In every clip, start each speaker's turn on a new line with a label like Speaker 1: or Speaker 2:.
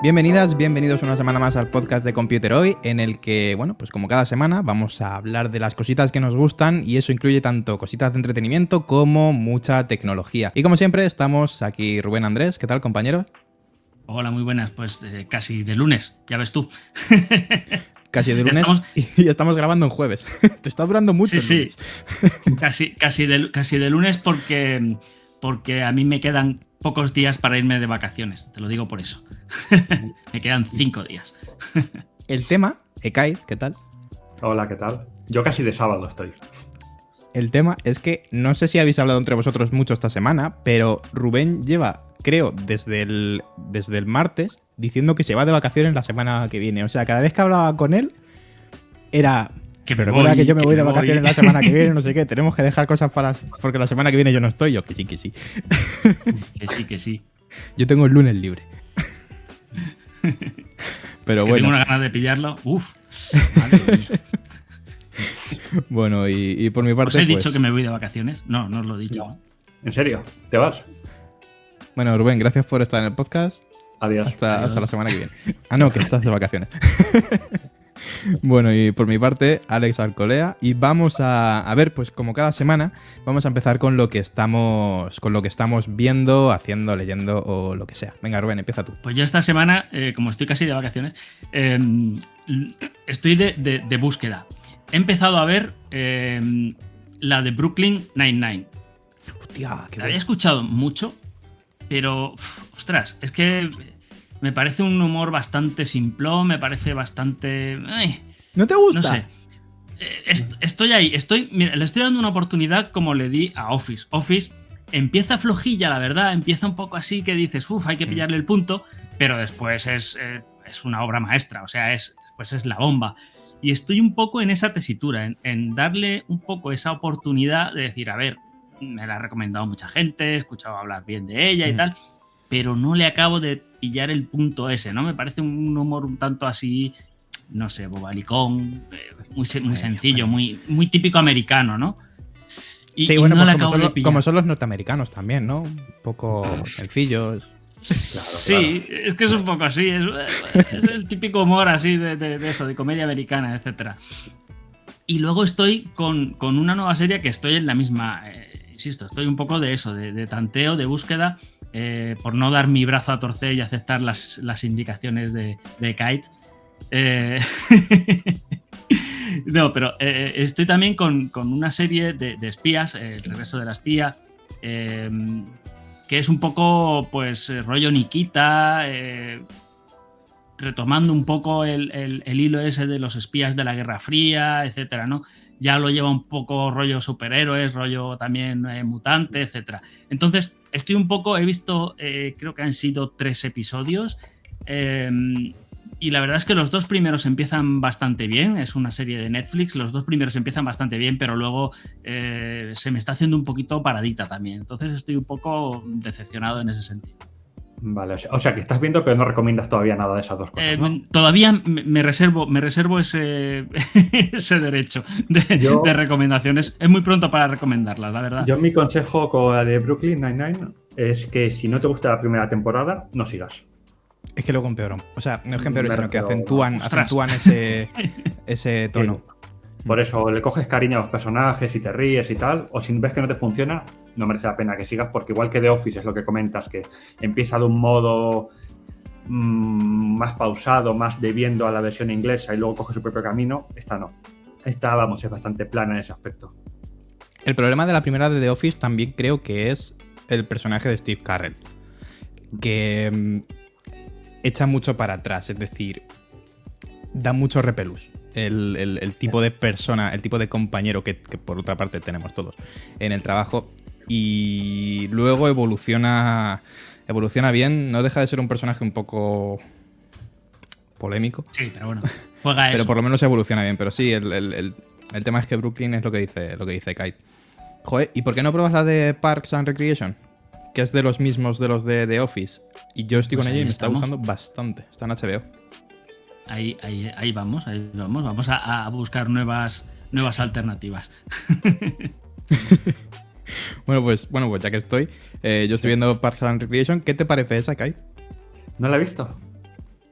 Speaker 1: Bienvenidas, bienvenidos una semana más al podcast de Computer Hoy, en el que, bueno, pues como cada semana vamos a hablar de las cositas que nos gustan y eso incluye tanto cositas de entretenimiento como mucha tecnología. Y como siempre estamos aquí Rubén, Andrés, ¿qué tal, compañeros?
Speaker 2: Hola, muy buenas, pues casi de lunes, ya ves tú.
Speaker 1: Casi de lunes y estamos grabando en jueves. Te está durando mucho el lunes.
Speaker 2: Sí, casi de lunes porque a mí me quedan pocos días para irme de vacaciones, te lo digo por eso. Me quedan 5 días.
Speaker 1: El tema, Ekai, ¿qué tal?
Speaker 3: Hola, ¿qué tal? Yo casi de sábado estoy.
Speaker 1: El tema es que no sé si habéis hablado entre vosotros mucho esta semana, pero Rubén lleva, creo, desde el martes diciendo que se va de vacaciones la semana que viene. O sea, cada vez que hablaba con él era... Pero recuerda que yo me voy de vacaciones la semana que viene, no sé qué, tenemos que dejar cosas para... Porque la semana que viene yo no estoy. Yo, que sí.
Speaker 2: Que sí.
Speaker 1: Yo tengo el lunes libre. Pero bueno.
Speaker 2: Tengo una ganas de pillarlo. Uf. Madre mía.
Speaker 1: Bueno, y por mi parte...
Speaker 2: ¿Os he dicho que me voy de vacaciones? No, no os lo he dicho.
Speaker 3: No. ¿En serio? ¿Te vas?
Speaker 1: Bueno, Rubén, gracias por estar en el podcast.
Speaker 3: Adiós.
Speaker 1: Hasta la semana que viene. Ah, no, que estás de vacaciones. Bueno, y por mi parte, Alex Alcolea. Y vamos a ver, pues como cada semana, vamos a empezar con lo que estamos viendo, haciendo, leyendo o lo que sea. Venga, Rubén, empieza tú.
Speaker 2: Pues yo esta semana, como estoy casi de vacaciones, estoy de búsqueda. He empezado a ver la de Brooklyn Nine-Nine.
Speaker 1: Hostia, qué
Speaker 2: la había escuchado mucho, pero, ostras, es que me parece un humor bastante simplón, me parece bastante...
Speaker 1: ¿No te gusta?
Speaker 2: No sé. Estoy ahí, mira, le estoy dando una oportunidad como le di a Office. Office empieza flojilla, la verdad, empieza un poco así que dices, hay que pillarle el punto, pero después es una obra maestra, o sea, después es la bomba. Y estoy un poco en esa tesitura, en darle un poco esa oportunidad de decir, a ver, me la ha recomendado mucha gente, he escuchado hablar bien de ella y tal, pero no le acabo de pillar el punto ese, ¿no? Me parece un humor un tanto así, no sé, bobalicón, muy sencillo, muy típico americano, ¿no?
Speaker 1: Sí, bueno, no pues como son los norteamericanos también, ¿no? Un poco sencillos.
Speaker 2: Sí, claro. Es que es un poco así, es el típico humor así de eso, de comedia americana, etc. Y luego estoy con una nueva serie que estoy en la misma, insisto, estoy un poco de eso, de tanteo, de búsqueda, por no dar mi brazo a torcer y aceptar las indicaciones de Kite. No, pero estoy también con una serie de espías, El regreso de la espía, que es un poco, pues, rollo Nikita, retomando un poco el hilo ese de los espías de la Guerra Fría, etcétera, ¿no? Ya lo lleva un poco rollo superhéroes, rollo también mutante, etcétera. Entonces, estoy un poco, he visto, creo que han sido 3 episodios, y la verdad es que los 2 primeros empiezan bastante bien, es una serie de Netflix, los 2 primeros empiezan bastante bien, pero luego se me está haciendo un poquito paradita también, entonces estoy un poco decepcionado en ese sentido.
Speaker 3: Vale, o sea que estás viendo pero no recomiendas todavía nada de esas 2 cosas, ¿no?
Speaker 2: Todavía me reservo ese derecho de recomendaciones, es muy pronto para recomendarlas, la verdad.
Speaker 3: Yo mi consejo con la de Brooklyn Nine-Nine es que si no te gusta la primera temporada, no sigas.
Speaker 1: Es que luego empeoran. O sea, no es que empeoran, sino que acentúan ese tono.
Speaker 3: Sí. Por eso le coges cariño a los personajes y te ríes y tal, o si ves que no te funciona, no merece la pena que sigas, porque igual que The Office es lo que comentas, que empieza de un modo más pausado, más debiendo a la versión inglesa y luego coge su propio camino, esta no. Esta, vamos, es bastante plana en ese aspecto.
Speaker 1: El problema de la primera de The Office también creo que es el personaje de Steve Carell, que echa mucho para atrás, es decir, da mucho repelús. El tipo de persona, el tipo de compañero que por otra parte tenemos todos en el trabajo, y luego evoluciona bien, no deja de ser un personaje un poco polémico.
Speaker 2: Sí, pero bueno, juega eso.
Speaker 1: Pero por lo menos evoluciona bien, pero sí, el tema es que Brooklyn es lo que dice Kite. Joder, ¿y por qué no pruebas la de Parks and Recreation? Que es de los mismos de los de The Office. Y yo estoy con ella y me está gustando bastante. Está en HBO.
Speaker 2: Ahí vamos. Vamos a buscar nuevas alternativas.
Speaker 1: Bueno, pues ya que estoy, yo estoy viendo Parks and Recreation. ¿Qué te parece esa, Kai?
Speaker 3: ¿No la he visto?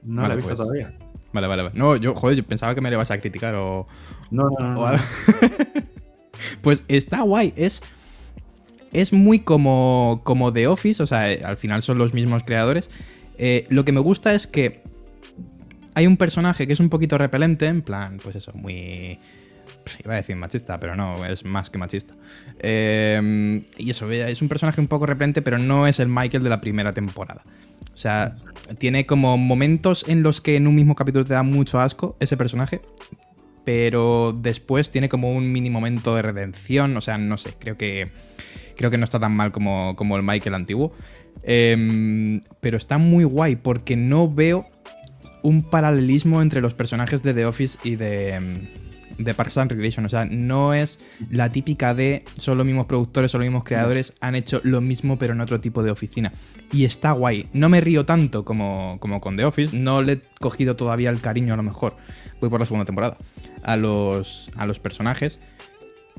Speaker 3: No
Speaker 1: Vale,
Speaker 3: la he visto
Speaker 1: pues,
Speaker 3: todavía.
Speaker 1: Vale. No, yo pensaba que me le vas a criticar o
Speaker 3: No.
Speaker 1: algo. Pues está guay. Es muy como The Office, o sea, al final son los mismos creadores. Lo que me gusta es que hay un personaje que es un poquito repelente, en plan, pues eso, muy... Iba a decir machista, pero no, es más que machista. Y eso, es un personaje un poco repelente, pero no es el Michael de la primera temporada. O sea, tiene como momentos en los que en un mismo capítulo te da mucho asco ese personaje, pero después tiene como un mini momento de redención. O sea, no sé, creo que no está tan mal como el Michael antiguo. Pero está muy guay porque no veo un paralelismo entre los personajes de The Office y de Parks and Recreation. O sea, no es la típica de son los mismos productores, son los mismos creadores, han hecho lo mismo pero en otro tipo de oficina. Y está guay. No me río tanto como con The Office. No le he cogido todavía el cariño, a lo mejor. Voy por la segunda temporada. A los personajes.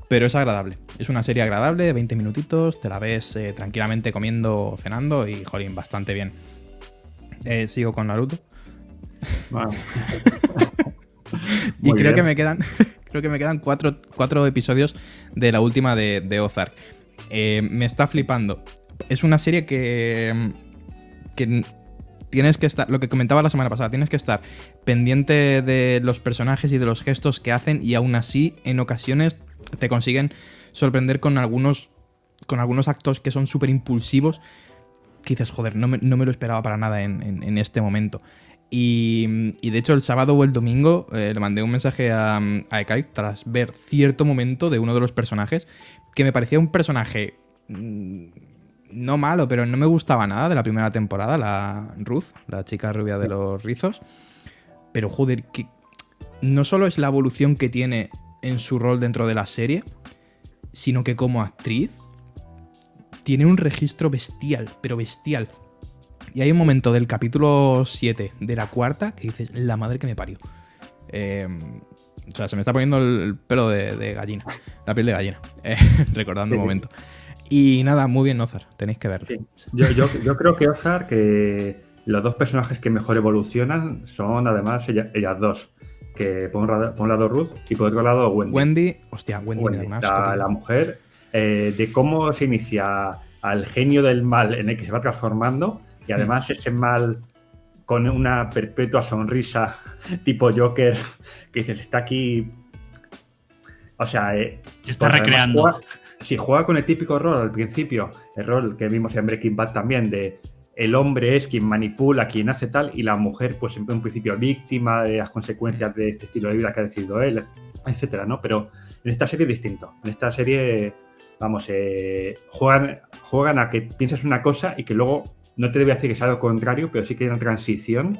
Speaker 1: Pero es agradable. Es una serie agradable de 20 minutitos. Te la ves tranquilamente comiendo o cenando. Y, jolín, bastante bien. Sigo con Naruto.
Speaker 3: Bueno.
Speaker 1: Y creo que me quedan 4 episodios de la última de Ozark. Me está flipando. Es una serie que tienes que estar, lo que comentaba la semana pasada, tienes que estar pendiente de los personajes y de los gestos que hacen, y aún así, en ocasiones, te consiguen sorprender con algunos actos que son súper impulsivos, que dices, joder, no me lo esperaba para nada en este momento. Y de hecho el sábado o el domingo le mandé un mensaje a Ekai tras ver cierto momento de uno de los personajes que me parecía un personaje no malo, pero no me gustaba nada de la primera temporada, la Ruth, la chica rubia de los rizos. Pero joder, que no solo es la evolución que tiene en su rol dentro de la serie, sino que como actriz tiene un registro bestial, pero bestial. Y hay un momento del capítulo 7 de la cuarta que dices, la madre que me parió. O sea, se me está poniendo el pelo de gallina, la piel de gallina, recordando un momento. Y nada, muy bien Ozark, tenéis que verlo.
Speaker 3: Sí. Yo creo que Ozark, que los dos personajes que mejor evolucionan son además ellas dos. Que por un lado Ruth y por otro lado Wendy.
Speaker 1: Wendy me da un asco,
Speaker 3: la mujer, de cómo se inicia al genio del mal en el que se va transformando, y además ese mal con una perpetua sonrisa tipo Joker, que dices, está aquí... O sea...
Speaker 2: se está recreando.
Speaker 3: Juega con el típico rol al principio, el rol que vimos en Breaking Bad también, de el hombre es quien manipula, quien hace tal, y la mujer, pues en un principio víctima de las consecuencias de este estilo de vida que ha decidido él, etcétera, ¿no? Pero en esta serie es distinto. En esta serie, vamos, juegan a que piensas una cosa y que luego no te debe decir que sea lo contrario, pero sí que hay una transición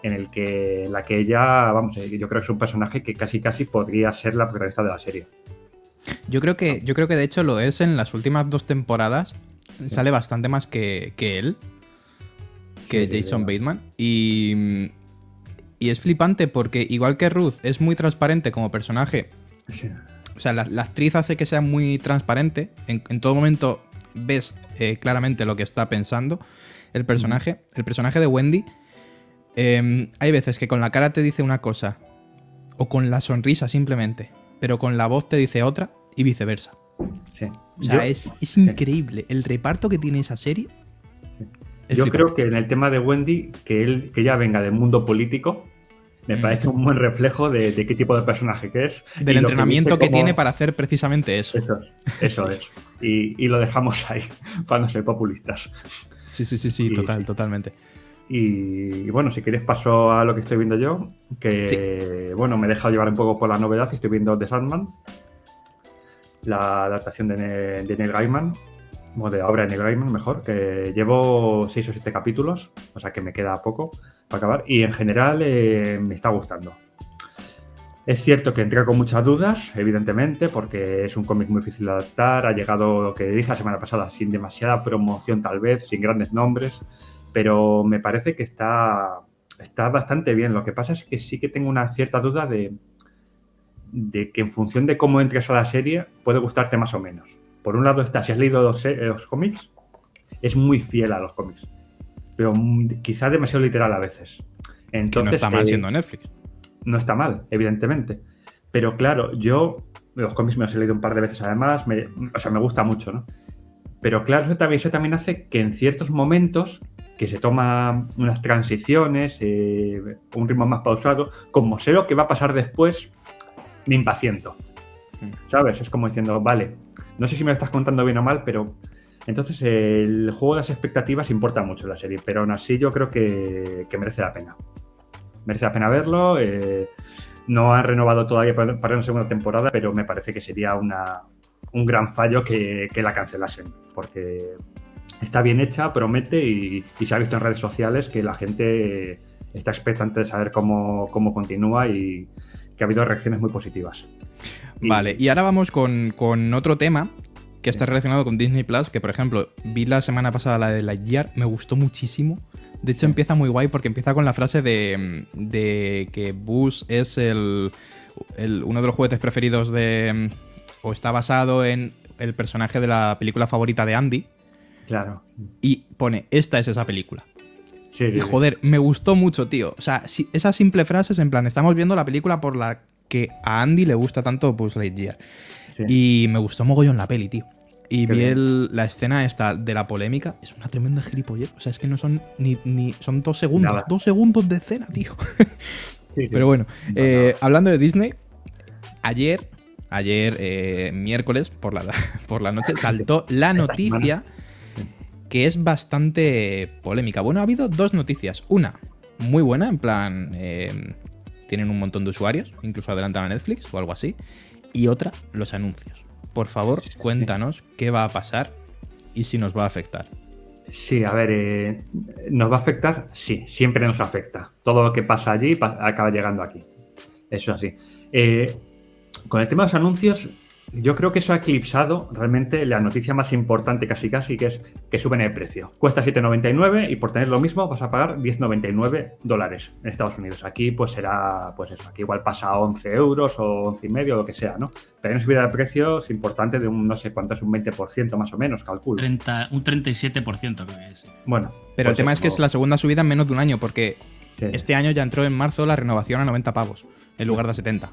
Speaker 3: en la que ella, vamos, yo creo que es un personaje que casi podría ser la protagonista de la serie.
Speaker 1: Yo creo que de hecho lo es en las últimas 2 temporadas. Sí. Sale bastante más que él, que sí, Jason Bateman. Y es flipante porque igual que Ruth es muy transparente como personaje. Sí. O sea, la actriz hace que sea muy transparente. En todo momento ves claramente lo que está pensando el personaje. El personaje de Wendy, hay veces que con la cara te dice una cosa, o con la sonrisa simplemente, pero con la voz te dice otra, y viceversa.
Speaker 3: Sí.
Speaker 1: O sea, es increíble. El reparto que tiene esa serie.
Speaker 3: Yo creo que en el tema de Wendy, que ella venga del mundo político, me parece un buen reflejo de qué tipo de personaje que es.
Speaker 1: Del entrenamiento que tiene para hacer precisamente eso.
Speaker 3: Eso es. Y lo dejamos ahí, para no ser populistas.
Speaker 1: Sí, totalmente.
Speaker 3: Y bueno, si queréis paso a lo que estoy viendo yo, que bueno, me he dejado llevar un poco por la novedad y estoy viendo The Sandman, la adaptación de Neil Gaiman, o de la obra de Neil Gaiman, mejor, que llevo 6 o 7 capítulos, o sea que me queda poco para acabar, y en general me está gustando. Es cierto que entra con muchas dudas, evidentemente, porque es un cómic muy difícil de adaptar, ha llegado, lo que dije la semana pasada, sin demasiada promoción tal vez, sin grandes nombres, pero me parece que está bastante bien. Lo que pasa es que sí que tengo una cierta duda de que en función de cómo entres a la serie puede gustarte más o menos, por un lado está, si has leído los cómics, es muy fiel a los cómics, pero quizás demasiado literal a veces. Entonces,
Speaker 1: que no está mal siendo Netflix.
Speaker 3: No está mal, evidentemente. Pero claro, yo los cómics me los he leído un par de veces además, me gusta mucho, ¿no? Pero claro, eso también hace que en ciertos momentos que se toman unas transiciones, un ritmo más pausado, como sé lo que va a pasar después, me impaciento. ¿Sabes? Es como diciendo, vale, no sé si me lo estás contando bien o mal, pero entonces el juego de las expectativas importa mucho en la serie, pero aún así yo creo que merece la pena. Merece la pena verlo. No han renovado todavía para una segunda temporada, pero me parece que sería un gran fallo que la cancelasen, porque está bien hecha, promete y se ha visto en redes sociales que la gente está expectante de saber cómo continúa y que ha habido reacciones muy positivas.
Speaker 1: Vale, y ahora vamos con otro tema que está relacionado con Disney Plus, que por ejemplo vi la semana pasada la de Lightyear, me gustó muchísimo. De hecho empieza muy guay porque empieza con la frase de que Buzz es uno de los juguetes preferidos o está basado en el personaje de la película favorita de Andy.
Speaker 3: Claro.
Speaker 1: Y pone, esta es esa película.
Speaker 3: Sí,
Speaker 1: y joder, me gustó mucho, tío. O sea, esa simple frase es en plan, estamos viendo la película por la que a Andy le gusta tanto Buzz Lightyear. Sí. Y me gustó mogollón la peli, tío. Y vi la escena esta de la polémica. Es una tremenda gilipollez. O sea, es que no son ni son 2 segundos. Nada. 2 segundos de escena, tío. Sí. Pero bueno, hablando de Disney, ayer miércoles por la noche saltó la noticia que es bastante polémica. Bueno, ha habido 2 noticias. Una muy buena, en plan, tienen un montón de usuarios, incluso adelantan a Netflix o algo así. Y otra, los anuncios. Por favor, cuéntanos qué va a pasar y si nos va a afectar.
Speaker 3: Sí, a ver, ¿nos va a afectar? Sí, siempre nos afecta. Todo lo que pasa allí acaba llegando aquí. Eso es así. Con el tema de los anuncios, yo creo que eso ha eclipsado realmente la noticia más importante casi, que es que suben el precio. Cuesta $7,99 y por tener lo mismo vas a pagar $10,99 en Estados Unidos. Aquí pues será, pues eso, aquí igual pasa a 11 euros o 11,5 o lo que sea, ¿no? Pero hay una subida de precios importante de un no sé cuánto es, un 20% más o menos, calculo.
Speaker 2: Un 37% creo que es.
Speaker 3: Bueno.
Speaker 1: Pero pues el tema es que es la segunda subida en menos de un año, porque este año ya entró en marzo la renovación a 90 pavos en lugar de 70.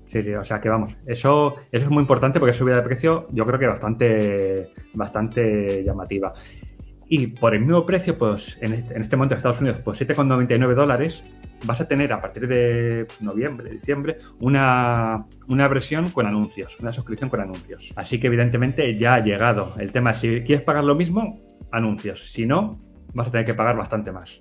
Speaker 3: Sí, o sea que vamos, eso es muy importante porque es subida de precio, yo creo que bastante llamativa. Y por el mismo precio, pues en este momento en Estados Unidos, pues $7,99, vas a tener a partir de noviembre, diciembre, una versión con anuncios, una suscripción con anuncios. Así que evidentemente ya ha llegado. El tema es, si quieres pagar lo mismo, anuncios. Si no, vas a tener que pagar bastante más.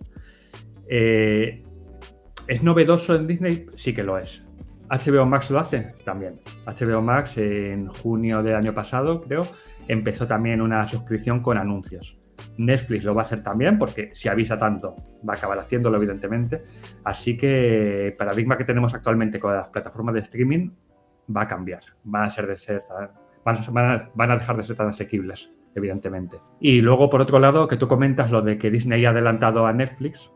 Speaker 3: ¿Es novedoso en Disney? Sí que lo es. HBO Max lo hace también. HBO Max en junio del año pasado, creo, empezó también una suscripción con anuncios. Netflix lo va a hacer también porque si avisa tanto va a acabar haciéndolo evidentemente. Así que el paradigma que tenemos actualmente con las plataformas de streaming va a cambiar. Van a dejar de ser tan asequibles, evidentemente. Y luego, por otro lado, que tú comentas lo de que Disney ha adelantado a Netflix.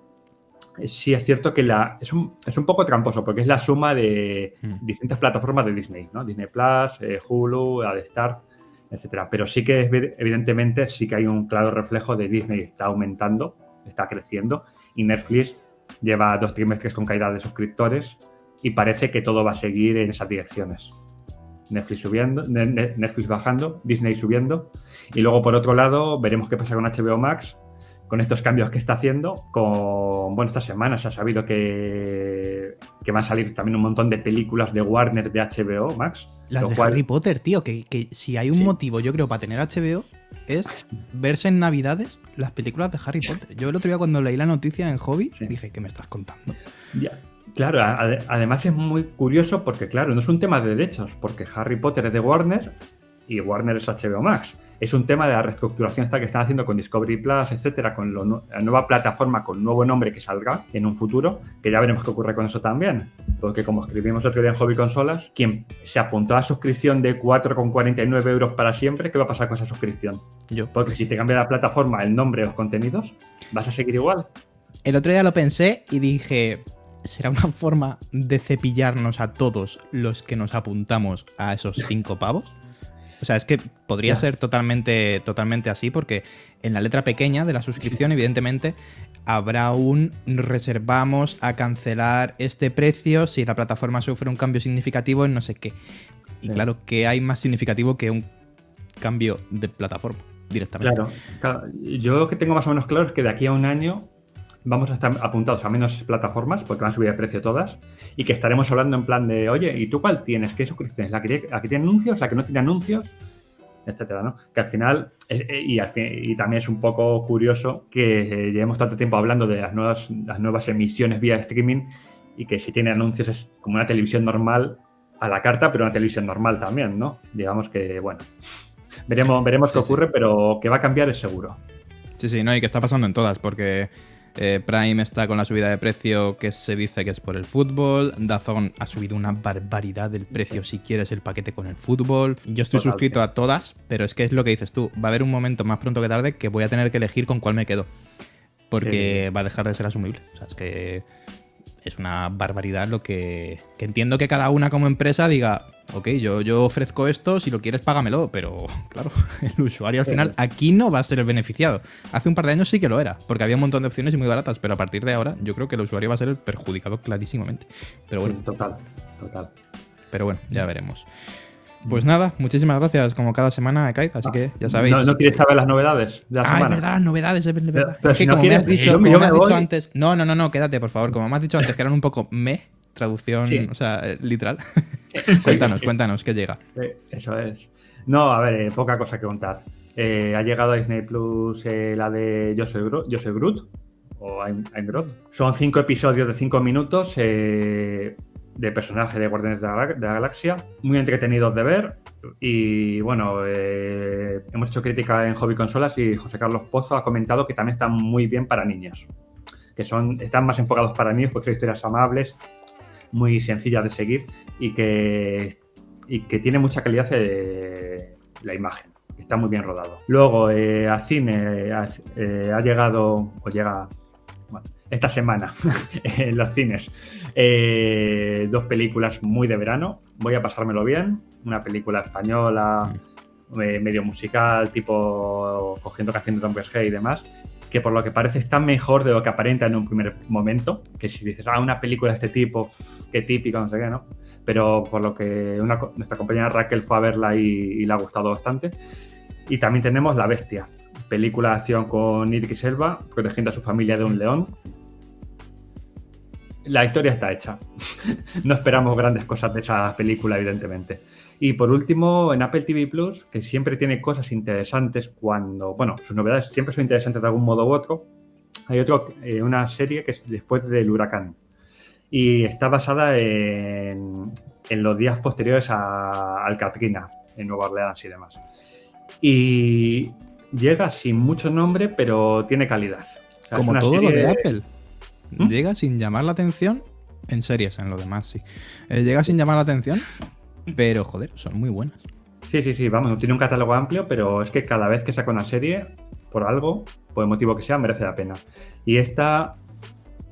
Speaker 3: Sí, es cierto que es un poco tramposo porque es la suma de distintas plataformas de Disney, ¿no? Disney Plus, Hulu, Star, etcétera. Pero sí que evidentemente sí que hay un claro reflejo de Disney está aumentando, está creciendo y Netflix lleva 2 trimestres con caída de suscriptores y parece que todo va a seguir en esas direcciones. Netflix subiendo, Netflix bajando, Disney subiendo y luego por otro lado veremos qué pasa con HBO Max. Con estos cambios que está haciendo, esta semana se ha sabido que van a salir también un montón de películas de Warner de HBO Max.
Speaker 1: Las de Harry Potter, tío, que si hay un motivo, yo creo, para tener HBO, es verse en Navidades las películas de Harry Potter. Yo el otro día cuando leí la noticia en Hobby, dije, ¿qué me estás contando?
Speaker 3: Ya. Claro, además es muy curioso porque, claro, no es un tema de derechos, porque Harry Potter es de Warner y Warner es HBO Max. Es un tema de la reestructuración esta que están haciendo con Discovery Plus, etcétera, con la nueva plataforma con nuevo nombre que saldrá en un futuro, que ya veremos qué ocurre con eso también. Porque como escribimos otro día en Hobby Consolas, quien se apuntó a la suscripción de 4,49 euros para siempre, ¿qué va a pasar con esa suscripción?
Speaker 1: Yo.
Speaker 3: Porque si te cambia la plataforma, el nombre, los contenidos, ¿vas a seguir igual?
Speaker 1: El otro día lo pensé y dije, ¿será una forma de cepillarnos a todos los que nos apuntamos a esos 5 pavos? O sea, es que podría
Speaker 3: Ya.
Speaker 1: ser totalmente así, porque en la letra pequeña de la suscripción, evidentemente, habrá un reservamos a cancelar este precio si la plataforma sufre un cambio significativo en no sé qué. Y
Speaker 3: Sí.
Speaker 1: claro, ¿qué hay más significativo que un cambio de plataforma directamente?
Speaker 3: Claro. Yo lo que tengo más o menos claro es que de aquí a un año vamos a estar apuntados a menos plataformas, porque van a subir de precio todas, y que estaremos hablando en plan de, oye, ¿y tú cuál tienes? ¿Qué suscripción tienes? ¿La que tiene anuncios? ¿La que no tiene anuncios? Etcétera, ¿no? Que al final, y también es un poco curioso que llevemos tanto tiempo hablando de las nuevas emisiones vía streaming y que si tiene anuncios es como una televisión normal a la carta, pero una televisión normal también, ¿no? Digamos que, bueno, veremos
Speaker 1: Sí,
Speaker 3: qué
Speaker 1: sí.
Speaker 3: ocurre, pero que va a cambiar es seguro.
Speaker 1: Sí, no, y que está pasando en todas, porque Prime está con la subida de precio que se dice que es por el fútbol, DAZN ha subido una barbaridad del precio si quieres el paquete con el fútbol. Yo estoy
Speaker 3: Total,
Speaker 1: suscrito
Speaker 3: sí.
Speaker 1: a todas, pero es que es lo que dices tú, va a haber un momento más pronto que tarde que voy a tener que elegir con cuál me quedo, porque va a dejar de ser asumible. O sea, es que es una barbaridad lo que entiendo que cada una como empresa diga, ok, yo ofrezco esto, si lo quieres págamelo, pero claro, el usuario al final aquí no va a ser el beneficiado. Hace un par de años sí que lo era, porque había un montón de opciones y muy baratas, pero a partir de ahora yo creo que el usuario va a ser el perjudicado clarísimamente. Pero bueno,
Speaker 3: Sí, total.
Speaker 1: ya veremos. Pues nada, muchísimas gracias como cada semana, Kaiz, así que ya sabéis.
Speaker 3: ¿No quieres saber las novedades de la
Speaker 1: Es
Speaker 3: semana?
Speaker 1: verdad, las novedades, es verdad.
Speaker 3: Pero
Speaker 1: Es que
Speaker 3: si no
Speaker 1: como me
Speaker 3: quieres,
Speaker 1: has dicho,
Speaker 3: yo
Speaker 1: como
Speaker 3: me
Speaker 1: me has dicho
Speaker 3: voy.
Speaker 1: antes... No, quédate, por favor. Como me has dicho antes que eran un poco traducción,
Speaker 3: Sí.
Speaker 1: o sea, literal. Cuéntanos, ¿qué llega?
Speaker 3: Eso es. No, a ver, poca cosa que contar. Ha llegado a Disney Plus la de Yo soy Groot, o I'm Groot. Son 5 episodios de 5 minutos de personaje de Guardianes de la Galaxia, muy entretenidos de ver. Y bueno, hemos hecho crítica en Hobby Consolas y José Carlos Pozo ha comentado que también están muy bien para niños, que están más enfocados para niños porque son historias amables, muy sencillas de seguir y que tiene mucha calidad la imagen. Está muy bien rodado. Luego, a cine ha llegado, o llega, bueno, esta semana en los cines, 2 películas muy de verano. Voy a pasármelo bien. Una película española, medio musical, tipo cogiendo canciones de Tom Cruise y demás, que por lo que parece está mejor de lo que aparenta en un primer momento. Que si dices, una película de este tipo, qué típica, no sé qué, ¿no? Pero por lo que nuestra compañera Raquel fue a verla y le ha gustado bastante. Y también tenemos La Bestia, película de acción con Idris Elba, protegiendo a su familia de un león. La historia está hecha. No esperamos grandes cosas de esa película, evidentemente. Y por último, en Apple TV Plus, que siempre tiene cosas interesantes sus novedades siempre son interesantes de algún modo u otro. Hay una serie que es Después del huracán. Y está basada en los días posteriores al Katrina, en Nueva Orleans y demás. Y llega sin mucho nombre, pero tiene calidad. O sea,
Speaker 1: Como
Speaker 3: es una
Speaker 1: todo lo
Speaker 3: serie...
Speaker 1: de Apple. Llega sin llamar la atención en series, en lo demás sí. Llega sin llamar la atención, pero joder, son muy buenas.
Speaker 3: Sí, vamos, no tiene un catálogo amplio, pero es que cada vez que saca una serie, por algo, por el motivo que sea, merece la pena. Y esta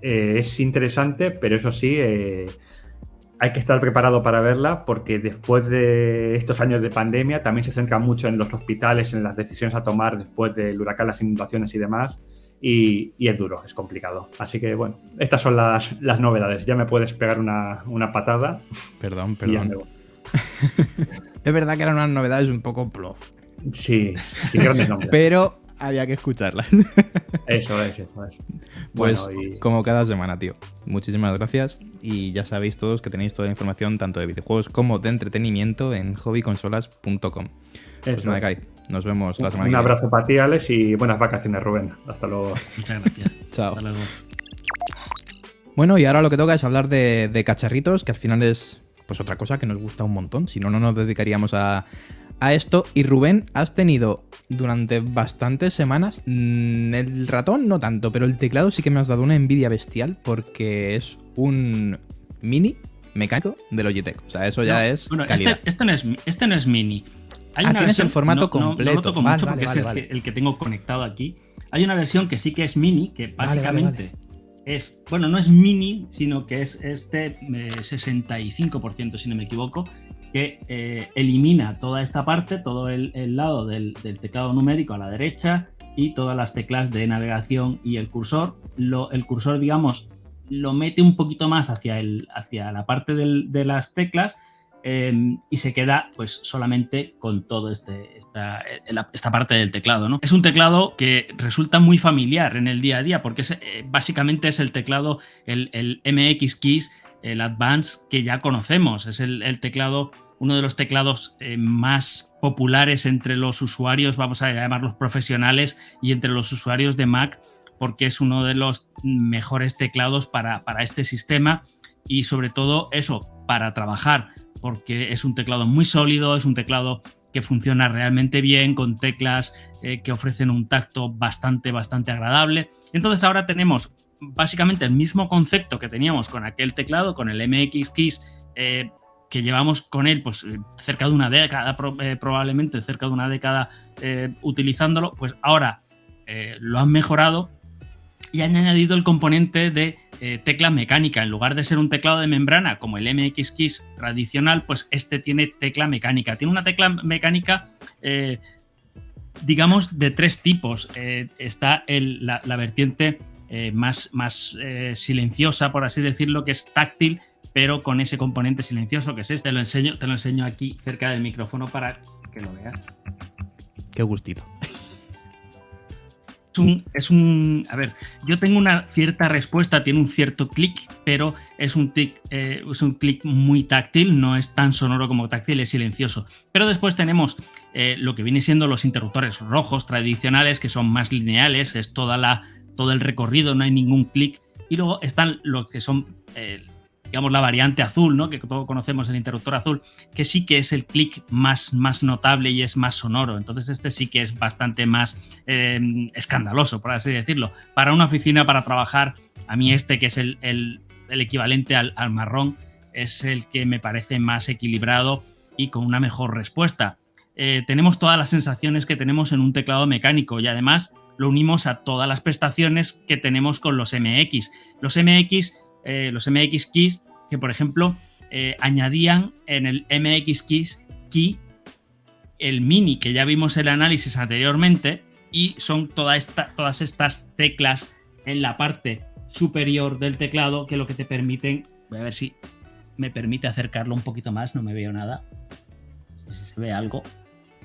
Speaker 3: es interesante, pero eso sí, hay que estar preparado para verla, porque después de estos años de pandemia también se centra mucho en los hospitales, en las decisiones a tomar después del huracán, las inundaciones y demás. Y es duro, es complicado. Así que bueno, estas son las novedades. Ya me puedes pegar una patada.
Speaker 1: Perdón.
Speaker 3: Y ya me voy.
Speaker 1: Es verdad que eran unas novedades un poco plof.
Speaker 3: Sí, sin grandes nombres.
Speaker 1: Pero había que escucharlas.
Speaker 3: Eso es.
Speaker 1: Pues
Speaker 3: Bueno,
Speaker 1: como cada semana, tío. Muchísimas gracias. Y ya sabéis todos que tenéis toda la información tanto de videojuegos como de entretenimiento en hobbyconsolas.com. Pues nada, Kai, nos vemos la semana que viene.
Speaker 3: Un abrazo para ti, Alex, y buenas vacaciones, Rubén. Hasta luego.
Speaker 2: Muchas gracias.
Speaker 1: Chao.
Speaker 2: Hasta luego.
Speaker 1: Bueno, y ahora lo que toca es hablar de cacharritos, que al final es pues otra cosa que nos gusta un montón. Si no, no nos dedicaríamos a esto. Y Rubén, has tenido durante bastantes semanas el ratón no tanto, pero el teclado sí que me has dado una envidia bestial porque es un mini mecánico de Logitech. O sea, eso ya es
Speaker 2: bueno,
Speaker 1: calidad.
Speaker 2: este no es mini. Hay una
Speaker 1: tienes
Speaker 2: versión,
Speaker 1: el formato
Speaker 2: no
Speaker 1: completo.
Speaker 2: lo toco mucho porque es el que tengo conectado aquí. Hay una versión que sí que es mini, que básicamente es, bueno, no es mini, sino que es 65%, si no me equivoco, que elimina toda esta parte, todo el lado del teclado numérico a la derecha y todas las teclas de navegación y el cursor. El cursor, digamos, lo mete un poquito más hacia la parte de las teclas y se queda pues solamente con todo esta parte del teclado, ¿no? Es un teclado que resulta muy familiar en el día a día porque básicamente es el teclado, el MX Keys, el Advance que ya conocemos. Es el teclado, uno de los teclados más populares entre los usuarios, vamos a llamarlos profesionales, y entre los usuarios de Mac, porque es uno de los mejores teclados para este sistema y sobre todo eso, para trabajar, porque es un teclado muy sólido, es un teclado que funciona realmente bien, con teclas que ofrecen un tacto bastante agradable. Entonces ahora tenemos básicamente el mismo concepto que teníamos con aquel teclado, con el MX Keys, que llevamos con él pues cerca de una década, probablemente cerca de una década utilizándolo, pues ahora lo han mejorado y han añadido el componente de tecla mecánica. En lugar de ser un teclado de membrana como el MX Keys tradicional, pues este tiene tecla mecánica. Tiene una tecla mecánica, digamos, de tres tipos. Está la vertiente más silenciosa, por así decirlo, que es táctil, pero con ese componente silencioso que es este. Te lo enseño aquí cerca del micrófono para que lo veas.
Speaker 1: Qué gustito.
Speaker 2: A ver, yo tengo una cierta respuesta, tiene un cierto clic, pero es un clic muy táctil, no es tan sonoro como táctil, es silencioso. Pero después tenemos lo que viene siendo los interruptores rojos tradicionales, que son más lineales, es todo el recorrido, no hay ningún clic. Y luego están los que son, digamos, la variante azul, ¿no? Que todos conocemos, el interruptor azul, que sí que es el clic más notable y es más sonoro. Entonces este sí que es bastante más escandaloso, por así decirlo. Para una oficina, para trabajar, a mí que es el equivalente al marrón, es el que me parece más equilibrado y con una mejor respuesta. Tenemos todas las sensaciones que tenemos en un teclado mecánico y además lo unimos a todas las prestaciones que tenemos con los MX. Los MX Keys, que por ejemplo añadían en el MX Keys Key el Mini, que ya vimos el análisis anteriormente, y son todas estas teclas en la parte superior del teclado que lo que te permiten, voy a ver si me permite acercarlo un poquito más, no me veo nada, no sé si se ve algo.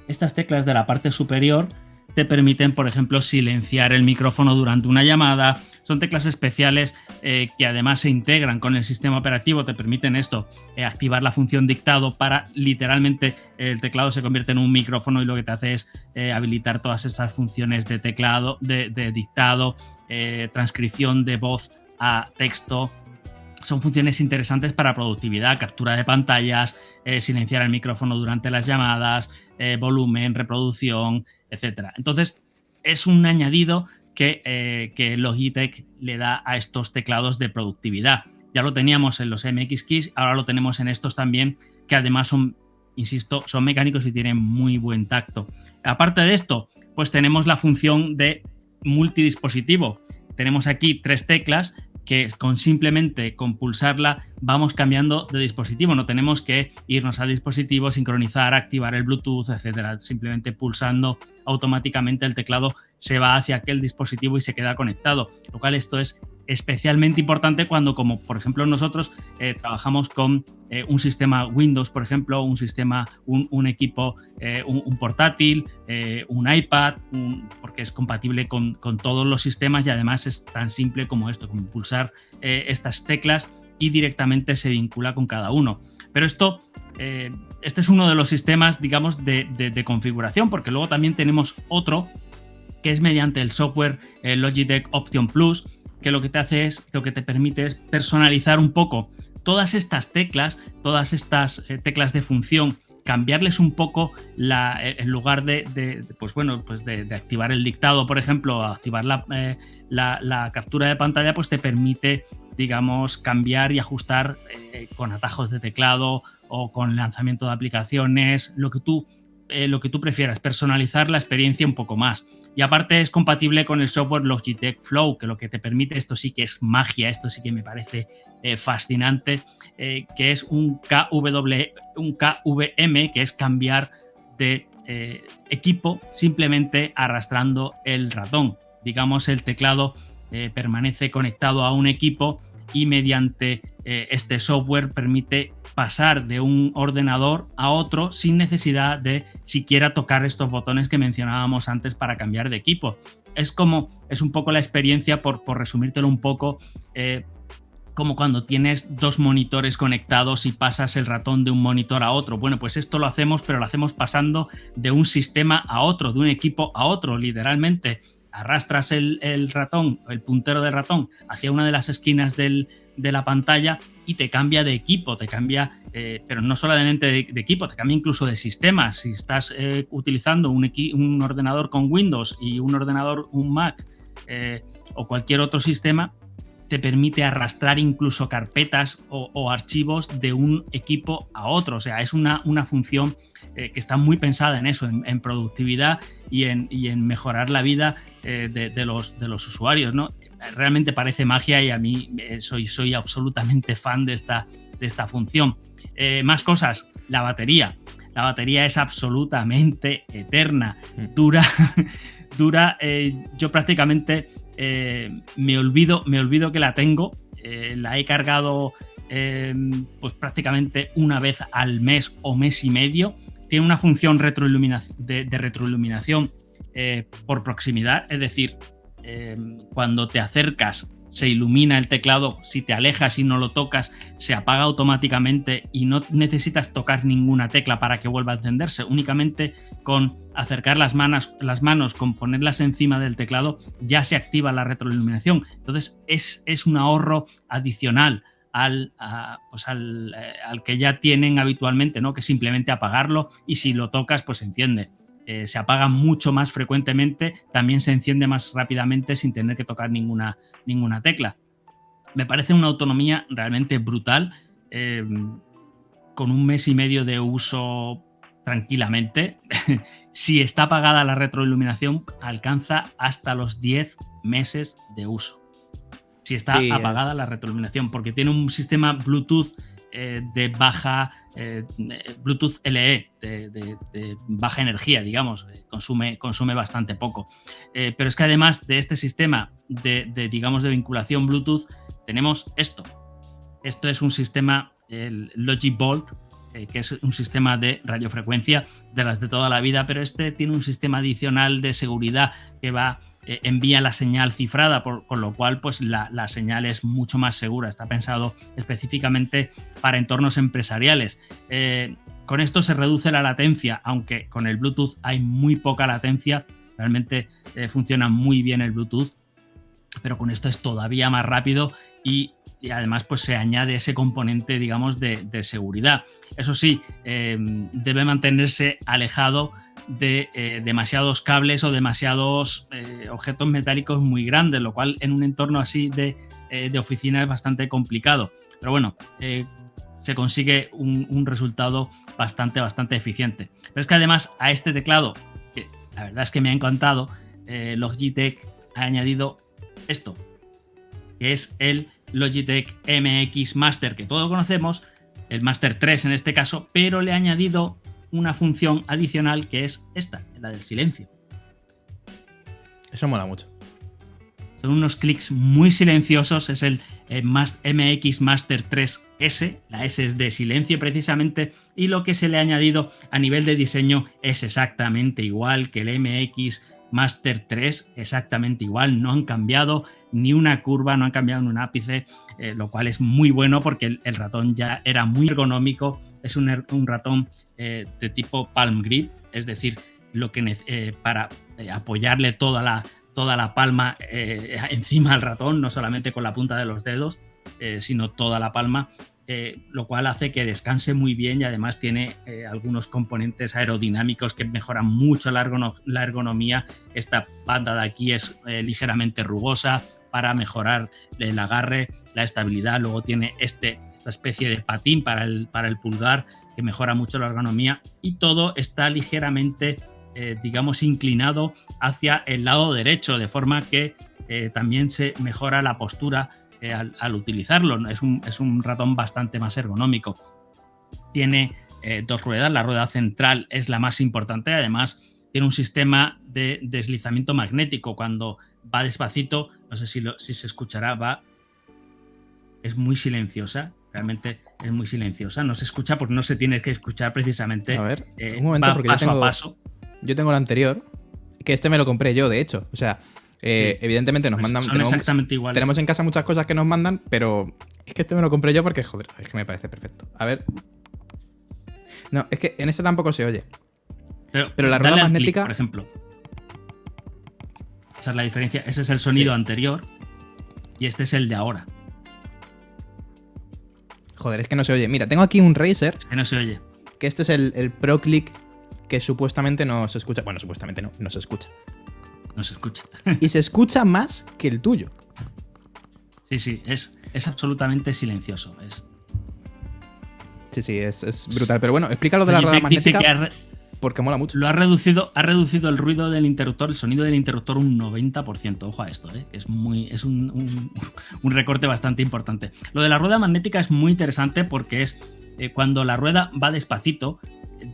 Speaker 2: Estas teclas de la parte superior te permiten, por ejemplo, silenciar el micrófono durante una llamada. Son teclas especiales que además se integran con el sistema operativo, te permiten esto, activar la función dictado para literalmente el teclado se convierte en un micrófono y lo que te hace es habilitar todas esas funciones de teclado, de dictado, transcripción de voz a texto. Son funciones interesantes para productividad, captura de pantallas, silenciar el micrófono durante las llamadas, volumen, reproducción, etc. Entonces, es un añadido que Logitech le da a estos teclados de productividad. Ya lo teníamos en los MX Keys, ahora lo tenemos en estos también, que además son, insisto, son mecánicos y tienen muy buen tacto. Aparte de esto, pues tenemos la función de multidispositivo. Tenemos aquí 3 teclas que simplemente con pulsarla vamos cambiando de dispositivo. No tenemos que irnos al dispositivo, sincronizar, activar el Bluetooth, etcétera. Simplemente pulsando automáticamente el teclado se va hacia aquel dispositivo y se queda conectado. Lo cual esto es especialmente importante cuando, como por ejemplo nosotros trabajamos con un sistema Windows, por ejemplo, un equipo, un portátil, un iPad, porque es compatible con todos los sistemas y además es tan simple como esto, como pulsar estas teclas y directamente se vincula con cada uno. Pero esto, este es uno de los sistemas, digamos, de configuración, porque luego también tenemos otro que es mediante el software Logitech Option Plus, que lo que te permite es personalizar un poco todas estas teclas de función, cambiarles un poco en lugar de activar el dictado, por ejemplo, activar la captura de pantalla, pues te permite, digamos, cambiar y ajustar con atajos de teclado o con lanzamiento de aplicaciones, lo que tú prefieras, personalizar la experiencia un poco más. Y aparte es compatible con el software Logitech Flow, que lo que te permite, esto sí que es magia, esto sí que me parece fascinante, que es un KVM, que es cambiar de equipo simplemente arrastrando el ratón. Digamos, el teclado permanece conectado a un equipo y mediante este software permite pasar de un ordenador a otro sin necesidad de siquiera tocar estos botones que mencionábamos antes para cambiar de equipo. Es un poco la experiencia, por resumírtelo un poco, como cuando tienes dos monitores conectados y pasas el ratón de un monitor a otro. Bueno, pues esto lo hacemos, pero lo hacemos pasando de un sistema a otro, de un equipo a otro, literalmente. Arrastras el ratón, el puntero del ratón, hacia una de las esquinas de la pantalla y te cambia de equipo, pero no solamente de equipo, te cambia incluso de sistema. Si estás utilizando un ordenador con Windows y un Mac o cualquier otro sistema, te permite arrastrar incluso carpetas o archivos de un equipo a otro. O sea, es una función que está muy pensada en eso, en productividad y en mejorar la vida de los usuarios, ¿no? Realmente parece magia y a mí soy absolutamente fan de esta función. Más cosas, la batería. La batería es absolutamente eterna, dura. Yo prácticamente me olvido que la tengo. La he cargado pues prácticamente una vez al mes o mes y medio. Tiene una función de retroiluminación por proximidad, es decir, cuando te acercas se ilumina el teclado, si te alejas y no lo tocas se apaga automáticamente y no necesitas tocar ninguna tecla para que vuelva a encenderse. Únicamente con acercar las manos, con ponerlas encima del teclado ya se activa la retroiluminación. Entonces es un ahorro adicional al que ya tienen habitualmente, ¿no? Que simplemente apagarlo y si lo tocas pues se enciende. Se apaga mucho más frecuentemente, también se enciende más rápidamente sin tener que tocar ninguna tecla. Me parece una autonomía realmente brutal, con un mes y medio de uso tranquilamente. Si está apagada la retroiluminación, alcanza hasta los 10 meses de uso. Si está apagada la retroiluminación, porque tiene un sistema Bluetooth de baja Bluetooth LE de baja energía, digamos, consume bastante poco, pero es que además de este sistema de vinculación Bluetooth tenemos esto es un sistema, el Logic Bolt, que es un sistema de radiofrecuencia de las de toda la vida, pero este tiene un sistema adicional de seguridad que envía la señal cifrada, con lo cual pues la señal es mucho más segura. Está pensado específicamente para entornos empresariales. Con esto se reduce la latencia, aunque con el Bluetooth hay muy poca latencia. Realmente funciona muy bien el Bluetooth, pero con esto es todavía más rápido y además pues se añade ese componente, digamos, de seguridad. Eso sí, debe mantenerse alejado de demasiados cables o demasiados objetos metálicos muy grandes, lo cual en un entorno así de oficina es bastante complicado. Pero bueno, se consigue un resultado bastante eficiente. Pero es que además a este teclado, que la verdad es que me ha encantado, Logitech ha añadido esto, que es el Logitech MX Master, que todos conocemos, el Master 3 en este caso, pero le ha añadido una función adicional que es esta, la del silencio.
Speaker 1: Eso mola mucho.
Speaker 2: Son unos clics muy silenciosos, es el MX Master 3S, la S es de silencio precisamente, y lo que se le ha añadido a nivel de diseño es exactamente igual que el MX Master 3, exactamente igual, no han cambiado ni una curva, no han cambiado ni un ápice, lo cual es muy bueno porque el ratón ya era muy ergonómico, es un ratón de tipo palm grip, es decir, para apoyarle toda la palma encima del ratón, no solamente con la punta de los dedos, sino toda la palma, lo cual hace que descanse muy bien y además tiene algunos componentes aerodinámicos que mejoran mucho la ergonomía. Esta banda de aquí es ligeramente rugosa para mejorar el agarre, la estabilidad. Luego tiene esta especie de patín para el pulgar que mejora mucho la ergonomía y todo está ligeramente inclinado hacia el lado derecho, de forma que también se mejora la postura al utilizarlo. Es un ratón bastante más ergonómico. Tiene 2 ruedas, la rueda central es la más importante, además tiene un sistema de deslizamiento magnético. Cuando va despacito, no sé si se escuchará, es muy silenciosa, realmente es muy silenciosa, no se escucha porque no se tiene que escuchar precisamente.
Speaker 1: A ver, un momento,
Speaker 2: va
Speaker 1: porque
Speaker 2: paso a paso.
Speaker 1: Yo tengo el anterior, que este me lo compré yo, de hecho, o sea, evidentemente nos
Speaker 2: Pues
Speaker 1: mandan...
Speaker 2: son exactamente iguales.
Speaker 1: Tenemos en casa muchas cosas que nos mandan, pero es que este me lo compré yo porque, joder, es que me parece perfecto. A ver... No, es que en este tampoco se oye. Pero la rueda magnética...
Speaker 2: Clic, por ejemplo. Esa es la diferencia. Ese es el sonido anterior y este es el de ahora.
Speaker 1: Joder, es que no se oye. Mira, tengo aquí un Razer.
Speaker 2: Es que no se oye.
Speaker 1: Que este es el Pro Click que supuestamente no se escucha. Bueno, supuestamente no se escucha.
Speaker 2: No se escucha.
Speaker 1: Y se escucha más que el tuyo.
Speaker 2: Sí, es absolutamente silencioso.
Speaker 1: Sí, es brutal. Pero bueno, explica lo de la rueda magnética. Porque mola mucho.
Speaker 2: Ha reducido el ruido del interruptor, el sonido del interruptor un 90%. Ojo a esto, que es un recorte bastante importante. Lo de la rueda magnética es muy interesante porque es cuando la rueda va despacito,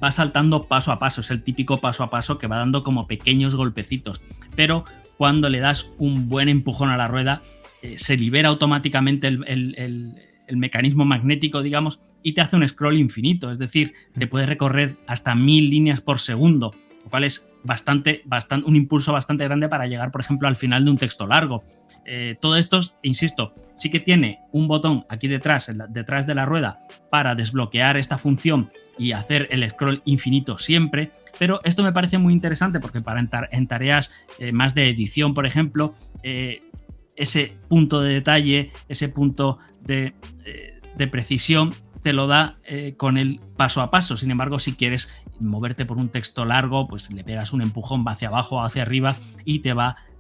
Speaker 2: va saltando paso a paso. Es el típico paso a paso que va dando como pequeños golpecitos. Pero cuando le das un buen empujón a la rueda, se libera automáticamente el mecanismo magnético, digamos, y te hace un scroll infinito, es decir, te puede recorrer hasta 1000 líneas por segundo, lo cual es un impulso bastante grande para llegar, por ejemplo, al final de un texto largo. Todo esto, insisto, sí que tiene un botón aquí detrás de la rueda para desbloquear esta función y hacer el scroll infinito siempre, pero esto me parece muy interesante porque en tareas más de edición, por ejemplo, ese punto de detalle, ese punto de precisión te lo da con el paso a paso. Sin embargo, si quieres moverte por un texto largo, pues le pegas un empujón, va hacia abajo o hacia arriba y te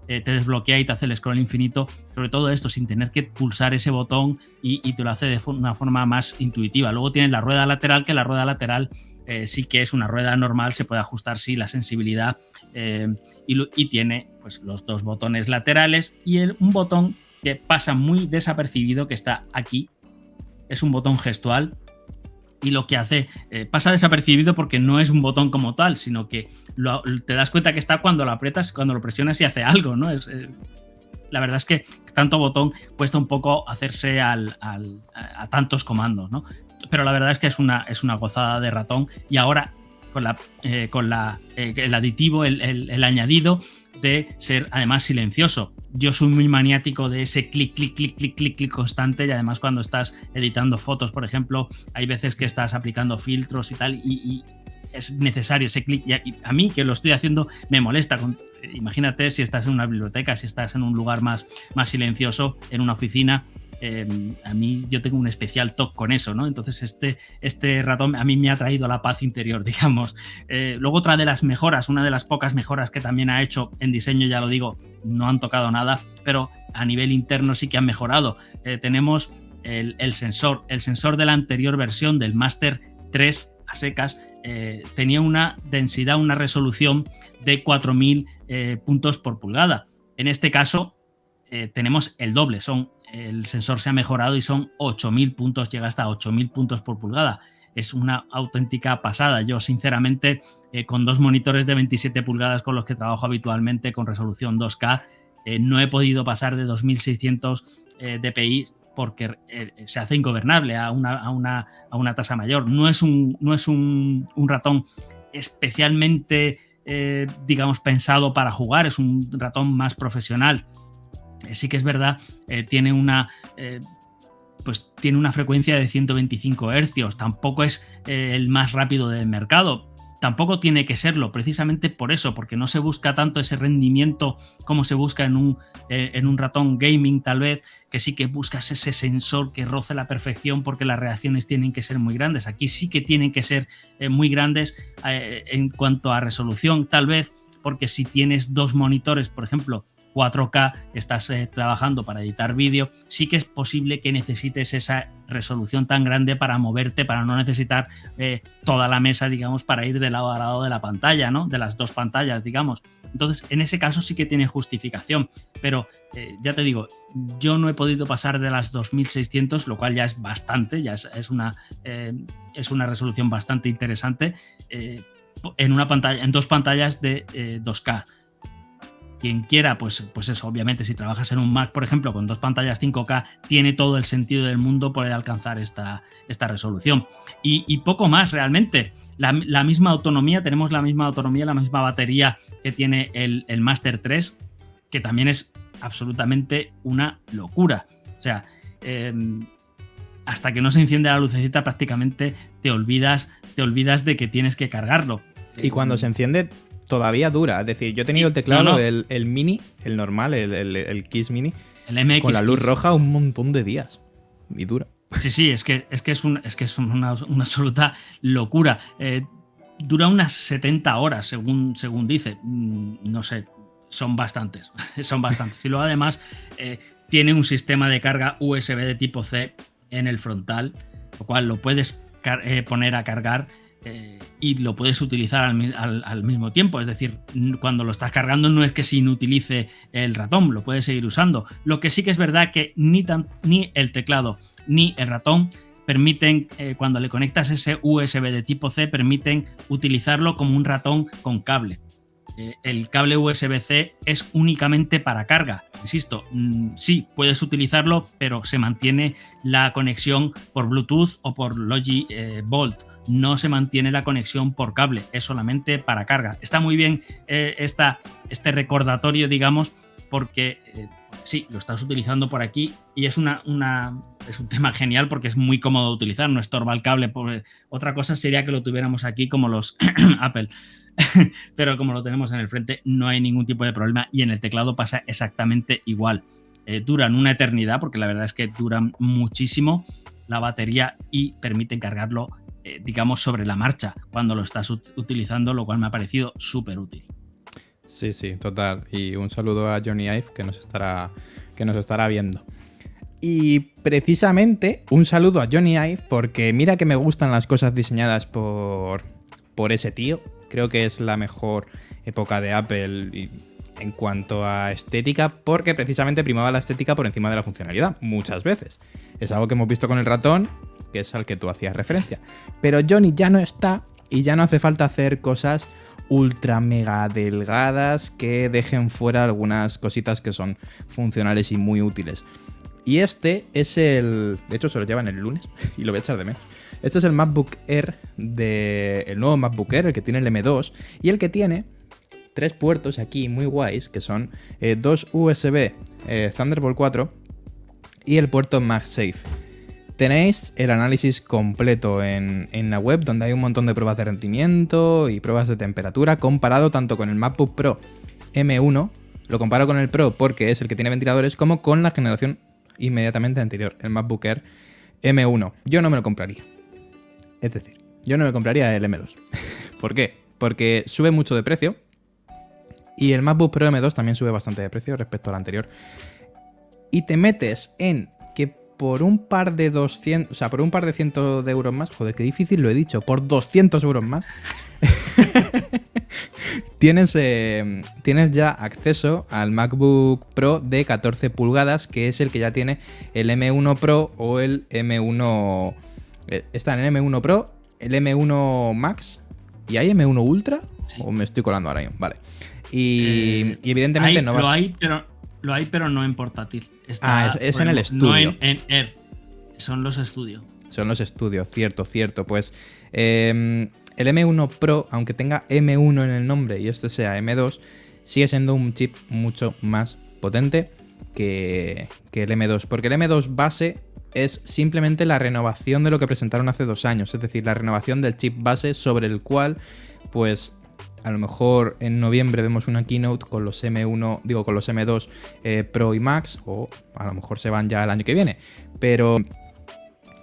Speaker 2: desbloquea y te hace el scroll infinito. Sobre todo esto sin tener que pulsar ese botón y te lo hace de una forma más intuitiva. Luego tienes la rueda lateral, que la rueda lateral sí que es una rueda normal, se puede ajustar la sensibilidad y tiene pues los 2 botones laterales y un botón que pasa muy desapercibido que está aquí. Es un botón gestual y lo que hace pasa desapercibido porque no es un botón como tal, sino que te das cuenta que está cuando lo aprietas, cuando lo presionas y hace algo, ¿no? La verdad es que tanto botón cuesta un poco hacerse a tantos comandos, ¿no? Pero la verdad es que es una gozada de ratón y ahora con el aditivo, el añadido de ser además silencioso. Yo soy muy maniático de ese clic, clic, clic, clic, clic, clic constante y además cuando estás editando fotos, por ejemplo, hay veces que estás aplicando filtros y tal y es necesario ese clic y a mí que lo estoy haciendo me molesta. Imagínate si estás en una biblioteca, si estás en un lugar más silencioso, en una oficina. A mí yo tengo un especial toque con eso, ¿no? Entonces este ratón a mí me ha traído la paz interior, digamos. Luego otra de las mejoras, una de las pocas mejoras que también ha hecho en diseño, ya lo digo, no han tocado nada, pero a nivel interno sí que han mejorado. Tenemos el sensor de la anterior versión del Master 3 a secas, tenía una densidad, una resolución de 4000 puntos por pulgada. En este caso tenemos el doble, el sensor se ha mejorado y son 8000 puntos, llega hasta 8000 puntos por pulgada. Es una auténtica pasada. Yo, sinceramente, con 2 monitores de 27 pulgadas con los que trabajo habitualmente, con resolución 2K, no he podido pasar de 2600 dpi porque se hace ingobernable a una tasa mayor. No es un ratón especialmente, digamos, pensado para jugar, es un ratón más profesional. Sí que es verdad, tiene una frecuencia de 125 Hz, tampoco es el más rápido del mercado, tampoco tiene que serlo, precisamente por eso, porque no se busca tanto ese rendimiento como se busca en un ratón gaming, tal vez, que sí que buscas ese sensor que roce la perfección porque las reacciones tienen que ser muy grandes. Aquí sí que tienen que ser muy grandes en cuanto a resolución, tal vez, porque si tienes 2 monitores, por ejemplo, 4K, estás trabajando para editar vídeo, sí que es posible que necesites esa resolución tan grande para moverte, para no necesitar toda la mesa, digamos, para ir de lado a lado de la pantalla, ¿no? De las 2 pantallas, digamos. Entonces, en ese caso sí que tiene justificación. Pero, ya te digo, yo no he podido pasar de las 2600, lo cual ya es bastante, ya es una resolución bastante interesante, en una pantalla, en 2 pantallas de 2K. Quien quiera, pues eso, obviamente, si trabajas en un Mac, por ejemplo, con 2 pantallas 5K, tiene todo el sentido del mundo poder alcanzar esta resolución. Y poco más, realmente. La misma autonomía, tenemos la misma autonomía, la misma batería que tiene el Master 3, que también es absolutamente una locura. O sea, hasta que no se enciende la lucecita, prácticamente te olvidas de que tienes que cargarlo.
Speaker 1: Y cuando se enciende, todavía dura. Es decir, yo he tenido el teclado, el Mini, el normal, el Kiss Mini,
Speaker 2: el MX
Speaker 1: con la luz
Speaker 2: Kiss
Speaker 1: roja un montón de días. Y dura.
Speaker 2: Sí, es que es una absoluta locura. Dura unas 70 horas, según dice. No sé, son bastantes. Son bastantes. Y luego, además, tiene un sistema de carga USB de tipo C en el frontal, lo cual lo puedes poner a cargar y lo puedes utilizar al mismo tiempo. Es decir, cuando lo estás cargando no es que se inutilice el ratón, lo puedes seguir usando. Lo que sí que es verdad que ni el teclado ni el ratón permiten, cuando le conectas ese USB de tipo C, permiten utilizarlo como un ratón con cable. El cable USB-C es únicamente para carga. Insisto, sí, puedes utilizarlo, pero se mantiene la conexión por Bluetooth o por Logi Volt. No se mantiene la conexión por cable, es solamente para carga. Está muy bien este recordatorio, digamos, porque sí, lo estás utilizando por aquí y es un tema genial porque es muy cómodo de utilizar, no estorba el cable. Otra cosa sería que lo tuviéramos aquí como los Apple, pero como lo tenemos en el frente no hay ningún tipo de problema y en el teclado pasa exactamente igual. Duran una eternidad porque la verdad es que duran muchísimo la batería y permiten cargarlo, digamos, sobre la marcha cuando lo estás utilizando, lo cual me ha parecido súper útil.
Speaker 1: Sí, total. Y un saludo a Johnny Ive que nos estará viendo. Y precisamente un saludo a Johnny Ive porque mira que me gustan las cosas diseñadas por ese tío. Creo que es la mejor época de Apple en cuanto a estética, porque precisamente primaba la estética por encima de la funcionalidad, muchas veces. Es algo que hemos visto con el ratón, que es al que tú hacías referencia. Pero Johnny ya no está y ya no hace falta hacer cosas ultra mega delgadas que dejen fuera algunas cositas que son funcionales y muy útiles. Y este es de hecho se lo llevan el lunes y lo voy a echar de menos. Este es el MacBook Air el nuevo MacBook Air, el que tiene el M2 y el que tiene 3 puertos aquí muy guays, que son 2 USB Thunderbolt 4 y el puerto MagSafe. Tenéis el análisis completo en la web, donde hay un montón de pruebas de rendimiento y pruebas de temperatura, comparado tanto con el MacBook Pro M1, lo comparo con el Pro porque es el que tiene ventiladores, como con la generación inmediatamente anterior, el MacBook Air M1. Yo no me lo compraría. Es decir, yo no me compraría el M2. ¿Por qué? Porque sube mucho de precio y el MacBook Pro M2 también sube bastante de precio respecto al anterior. Y te metes en que por un par de 200, o sea, por un par de cientos de euros más, joder, qué difícil lo he dicho, por 200 euros más, tienes ya acceso al MacBook Pro de 14 pulgadas, que es el que ya tiene el M1 Pro o el M1... Está en el M1 Pro, el M1 Max, ¿y hay M1 Ultra? Sí. ¿O me estoy colando ahora mismo? Vale. Y evidentemente no vas...
Speaker 2: Lo hay, pero no en portátil.
Speaker 1: Es en el estudio.
Speaker 2: No en Air. Son los estudios.
Speaker 1: Son los estudios, cierto. Pues el M1 Pro, aunque tenga M1 en el nombre y este sea M2, sigue siendo un chip mucho más potente que el M2. Porque el M2 base es simplemente la renovación de lo que presentaron hace 2 años. Es decir, la renovación del chip base sobre el cual, pues... a lo mejor en noviembre vemos una keynote con los con los M2 Pro y Max, o a lo mejor se van ya el año que viene, pero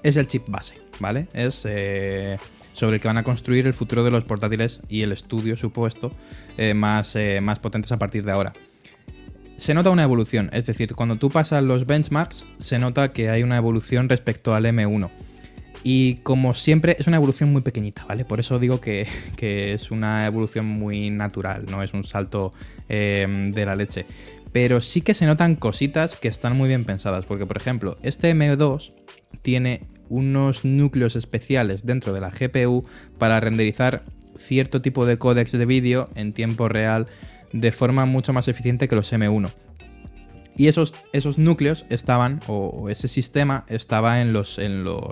Speaker 1: es el chip base, ¿vale? Es sobre el que van a construir el futuro de los portátiles y el estudio, supuesto, más potentes a partir de ahora. Se nota una evolución, es decir, cuando tú pasas los benchmarks, se nota que hay una evolución respecto al M1. Y como siempre, es una evolución muy pequeñita, ¿vale? Por eso digo que es una evolución muy natural, no es un salto de la leche. Pero sí que se notan cositas que están muy bien pensadas, porque por ejemplo, este M2 tiene unos núcleos especiales dentro de la GPU para renderizar cierto tipo de códecs de vídeo en tiempo real de forma mucho más eficiente que los M1. Y esos núcleos estaban, o ese sistema estaba en los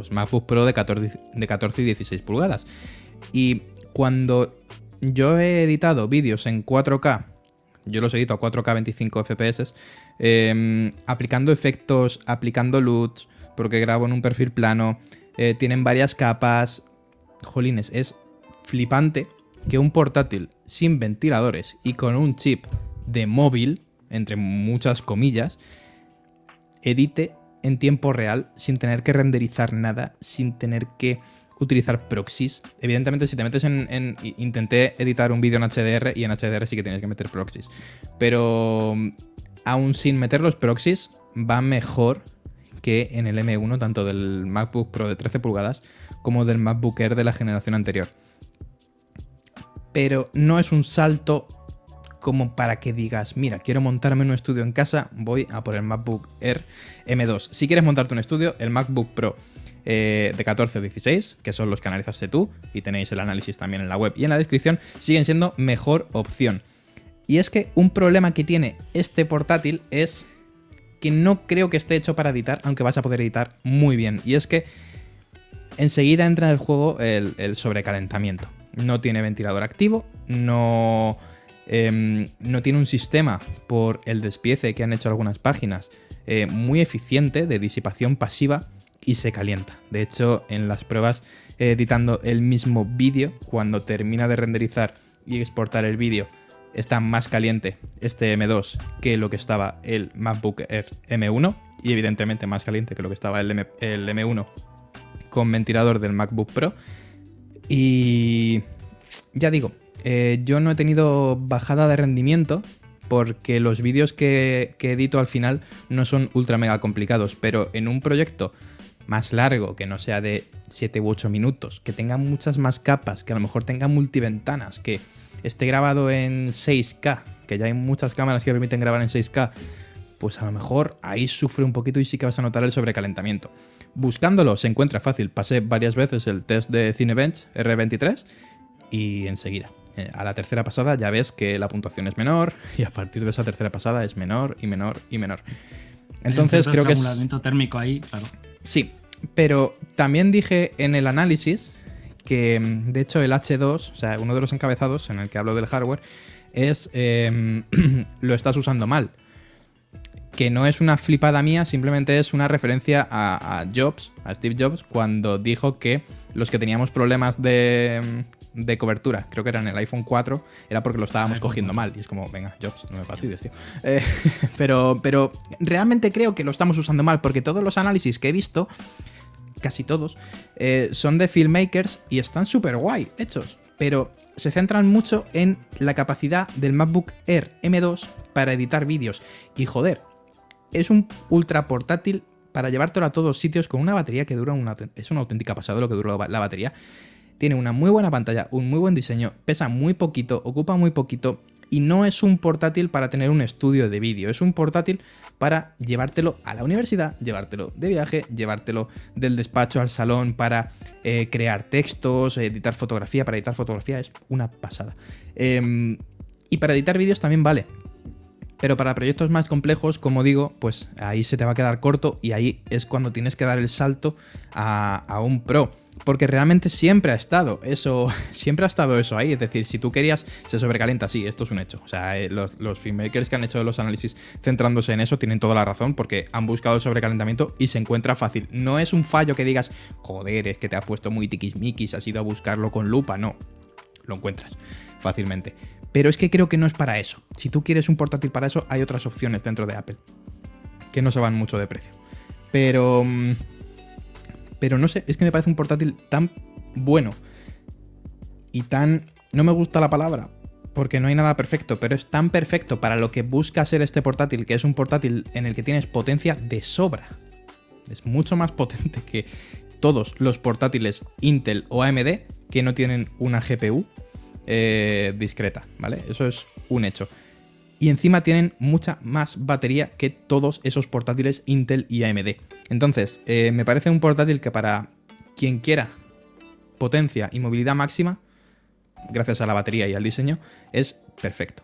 Speaker 1: MacBook Pro de 14 y 16 pulgadas. Y cuando yo he editado vídeos en 4K, yo los edito a 4K 25 FPS, aplicando efectos, aplicando LUTs, porque grabo en un perfil plano, tienen varias capas. Jolines, es flipante que un portátil sin ventiladores y con un chip de móvil, entre muchas comillas, edite en tiempo real sin tener que renderizar nada, sin tener que utilizar proxies. Evidentemente, si te metes intenté editar un vídeo en HDR y en HDR sí que tienes que meter proxies. Pero aún sin meter los proxies, va mejor que en el M1, tanto del MacBook Pro de 13 pulgadas como del MacBook Air de la generación anterior. Pero no es un salto como para que digas, mira, quiero montarme un estudio en casa, voy a por el MacBook Air M2. Si quieres montarte un estudio, el MacBook Pro de 14 o 16, que son los que analizaste tú, y tenéis el análisis también en la web y en la descripción, siguen siendo mejor opción. Y es que un problema que tiene este portátil es que no creo que esté hecho para editar, aunque vas a poder editar muy bien. Y es que enseguida entra en el juego el sobrecalentamiento. No tiene ventilador activo, no tiene un sistema, por el despiece que han hecho algunas páginas, muy eficiente de disipación pasiva, y se calienta. De hecho, en las pruebas editando el mismo vídeo, cuando termina de renderizar y exportar el vídeo, está más caliente este M2 que lo que estaba el MacBook Air M1, y evidentemente más caliente que lo que estaba el M1 con ventilador del MacBook Pro. Y ya digo, yo no he tenido bajada de rendimiento porque los vídeos que edito al final no son ultra mega complicados, pero en un proyecto más largo, que no sea de 7 u 8 minutos, que tenga muchas más capas, que a lo mejor tenga multiventanas, que esté grabado en 6K, que ya hay muchas cámaras que permiten grabar en 6K, pues a lo mejor ahí sufre un poquito y sí que vas a notar el sobrecalentamiento. Buscándolo se encuentra fácil. Pasé varias veces el test de Cinebench R23 y enseguida, a la tercera pasada ya ves que la puntuación es menor, y a partir de esa tercera pasada es menor y menor y menor. Entonces creo que es
Speaker 2: estrangulamiento térmico ahí, claro.
Speaker 1: Sí, pero también dije en el análisis que, de hecho, el H2, o sea, uno de los encabezados en el que hablo del hardware, es lo estás usando mal. Que no es una flipada mía, simplemente es una referencia a Jobs, a Steve Jobs, cuando dijo que los que teníamos problemas de cobertura, creo que era en el iPhone 4, era porque lo estábamos cogiendo mal. Y es como, venga, Jobs, no me fastidies, tío. Pero realmente creo que lo estamos usando mal, porque todos los análisis que he visto, casi todos, son de filmmakers y están súper guay hechos. Pero se centran mucho en la capacidad del MacBook Air M2 para editar vídeos. Y joder, es un ultra portátil para llevártelo a todos sitios con una batería que dura es una auténtica pasada lo que dura la batería. Tiene una muy buena pantalla, un muy buen diseño, pesa muy poquito, ocupa muy poquito, y no es un portátil para tener un estudio de vídeo. Es un portátil para llevártelo a la universidad, llevártelo de viaje, llevártelo del despacho al salón para crear textos, editar fotografía. Para editar fotografía es una pasada. Y para editar vídeos también vale. Pero para proyectos más complejos, como digo, pues ahí se te va a quedar corto, y ahí es cuando tienes que dar el salto a un Pro. Porque realmente siempre ha estado eso ahí. Es decir, si tú querías, se sobrecalienta, sí, esto es un hecho. O sea, los filmmakers que han hecho los análisis centrándose en eso tienen toda la razón, porque han buscado el sobrecalentamiento y se encuentra fácil. No es un fallo que digas, joder, es que te has puesto muy tiquismiquis, has ido a buscarlo con lupa. No, lo encuentras fácilmente. Pero es que creo que no es para eso. Si tú quieres un portátil para eso, hay otras opciones dentro de Apple que no se van mucho de precio. Pero no sé, es que me parece un portátil tan bueno y tan... No me gusta la palabra, porque no hay nada perfecto, pero es tan perfecto para lo que busca ser este portátil, que es un portátil en el que tienes potencia de sobra. Es mucho más potente todos los portátiles Intel o AMD que no tienen una GPU discreta, ¿vale? Eso es un hecho. Y encima tienen mucha más batería que todos esos portátiles Intel y AMD. Entonces, me parece un portátil que para quien quiera potencia y movilidad máxima, gracias a la batería y al diseño, es perfecto.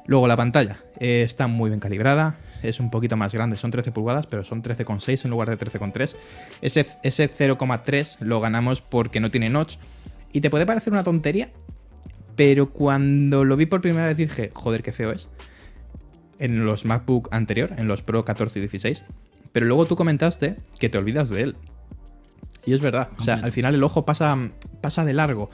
Speaker 1: Luego la pantalla está muy bien calibrada, es un poquito más grande, son 13 pulgadas, pero son 13,6 en lugar de 13,3. Ese 0,3 lo ganamos porque no tiene notch. Y te puede parecer una tontería, pero cuando lo vi por primera vez dije, joder, qué feo es. En los MacBook anterior, en los Pro 14 y 16. Pero luego tú comentaste que te olvidas de él. Y es verdad, o sea, al final el ojo pasa de largo.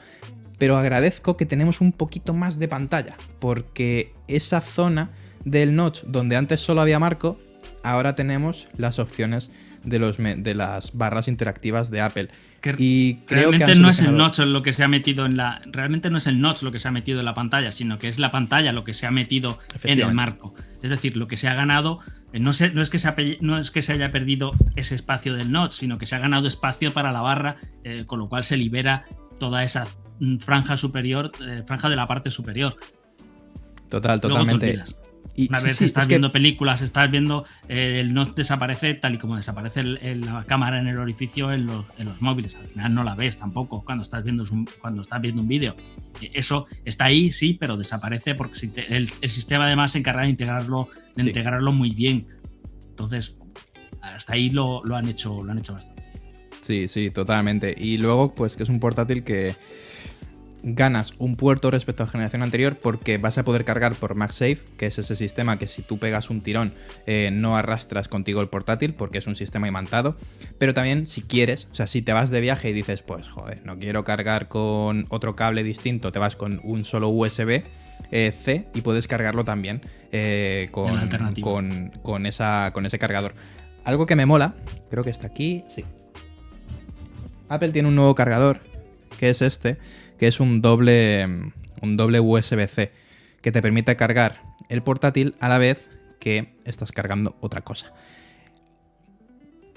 Speaker 1: Pero agradezco que tenemos un poquito más de pantalla, porque esa zona del notch donde antes solo había marco, ahora tenemos las opciones de las barras interactivas de Apple. Y creo
Speaker 2: realmente
Speaker 1: que
Speaker 2: no es el notch lo que se ha metido realmente no es el notch lo que se ha metido en la pantalla, sino que es la pantalla lo que se ha metido en el marco. Es decir, lo que se ha ganado no es que se haya perdido ese espacio del notch, sino que se ha ganado espacio para la barra, con lo cual se libera toda esa franja superior, franja de la parte superior.
Speaker 1: Totalmente.
Speaker 2: Una vez estás viendo películas, estás viendo el notch desaparece tal y como desaparece la cámara en el orificio en los móviles. Al final no la ves tampoco cuando estás viendo un vídeo. Eso está ahí, sí, pero desaparece porque el sistema además se encarga de integrarlo muy bien. Entonces, hasta ahí lo han hecho bastante.
Speaker 1: Sí, totalmente. Y luego, pues que es un portátil que ganas un puerto respecto a la generación anterior porque vas a poder cargar por MagSafe, que es ese sistema que si tú pegas un tirón no arrastras contigo el portátil porque es un sistema imantado. Pero también si quieres, o sea, si te vas de viaje y dices, pues joder, no quiero cargar con otro cable distinto, te vas con un solo USB-C y puedes cargarlo también con ese cargador. Algo que me mola, creo que está aquí, sí. Apple tiene un nuevo cargador, que es este, que es un doble USB-C, que te permite cargar el portátil a la vez que estás cargando otra cosa.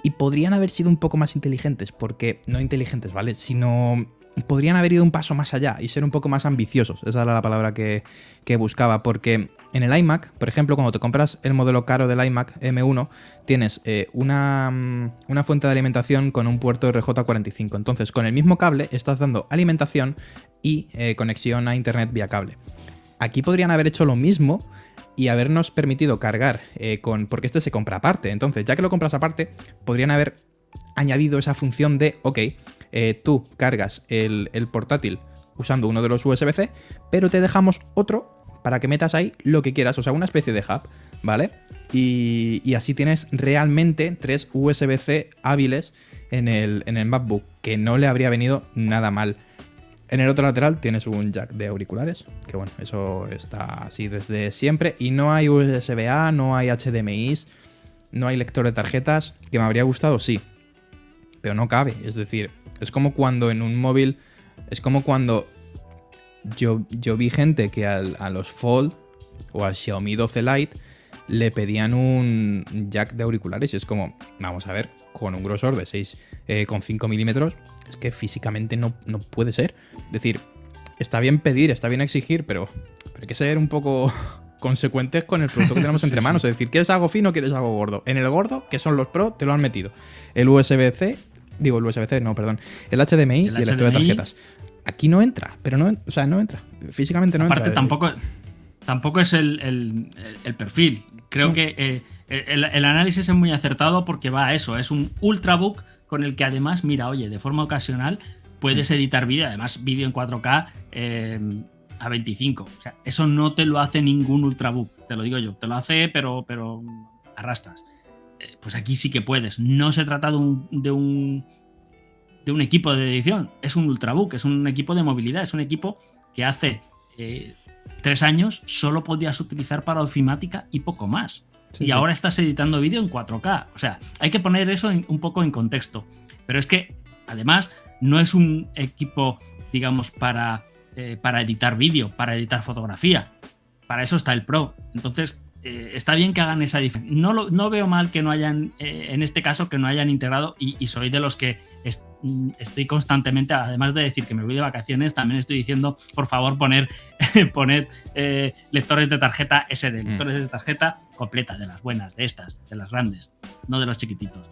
Speaker 1: Y podrían haber sido un poco más inteligentes, porque no inteligentes, ¿vale? Sino podrían haber ido un paso más allá y ser un poco más ambiciosos. Esa era la palabra que buscaba, porque en el iMac, por ejemplo, cuando te compras el modelo caro del iMac M1, tienes una fuente de alimentación con un puerto RJ45. Entonces, con el mismo cable estás dando alimentación y conexión a internet vía cable. Aquí podrían haber hecho lo mismo y habernos permitido cargar porque este se compra aparte. Entonces, ya que lo compras aparte, podrían haber añadido esa función de, ok, tú cargas el portátil usando uno de los USB-C, pero te dejamos otro para que metas ahí lo que quieras, o sea, una especie de hub, ¿vale? Y así tienes realmente 3 USB-C hábiles en el MacBook, que no le habría venido nada mal. En el otro lateral tienes un jack de auriculares, que bueno, eso está así desde siempre, y no hay USB-A, no hay HDMI, no hay lector de tarjetas, que me habría gustado, sí, pero no cabe, es decir, es como cuando en un móvil, es como cuando yo vi gente que a los Fold o al Xiaomi 12 Lite le pedían un jack de auriculares y es como, vamos a ver, con un grosor de 6,5 milímetros, es que físicamente no puede ser. Es decir, está bien pedir, está bien exigir, pero hay que ser un poco consecuentes con el producto que tenemos entre manos. Es decir, ¿quieres algo fino o quieres algo gordo? En el gordo, que son los Pro, te lo han metido. El USB-C, el HDMI y el lector de tarjetas. Aquí no entra, pero no entra. Físicamente no
Speaker 2: entra.
Speaker 1: Aparte,
Speaker 2: tampoco es el perfil. Creo que el análisis es muy acertado porque va a eso. Es un ultrabook con el que además, mira, oye, de forma ocasional puedes editar vídeo, además vídeo en 4K a 25. O sea, eso no te lo hace ningún ultrabook, te lo digo yo. Te lo hace, pero arrastras. Pues aquí sí que puedes. No se trata de un equipo de edición, es un ultrabook, es un equipo de movilidad, es un equipo que hace 3 años solo podías utilizar para ofimática y poco más. Sí, y ahora estás editando vídeo en 4K. O sea, hay que poner eso un poco en contexto. Pero es que, además, no es un equipo, digamos, para editar vídeo, para editar fotografía. Para eso está el Pro. Entonces, está bien que hagan esa diferencia. No veo mal que no hayan, en este caso, que no hayan integrado, y soy de los que estoy constantemente, además de decir que me voy de vacaciones, también estoy diciendo, por favor, poned lectores de tarjeta SD, lectores de tarjeta completa, de las buenas, de estas, de las grandes, no de los chiquititos.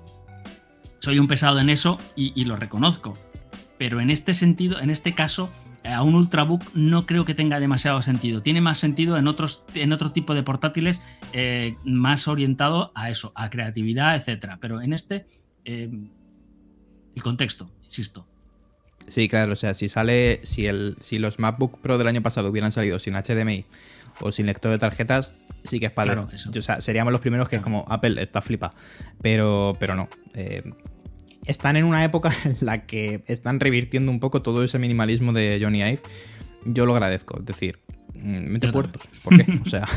Speaker 2: Soy un pesado en eso y lo reconozco, pero en este sentido, en este caso, a un Ultrabook no creo que tenga demasiado sentido. Tiene más sentido en otro tipo de portátiles más orientado a eso, a creatividad, etcétera. Pero en este, el contexto, insisto.
Speaker 1: Sí, claro, o sea, si los MacBook Pro del año pasado hubieran salido sin HDMI o sin lector de tarjetas, sí que es padre.
Speaker 2: Claro, eso.
Speaker 1: O sea, seríamos los primeros que es como Apple está flipa. Pero no. Están en una época en la que están revirtiendo un poco todo ese minimalismo de Johnny Ive. Yo lo agradezco, es decir, mete puertos. ¿Por qué? O sea,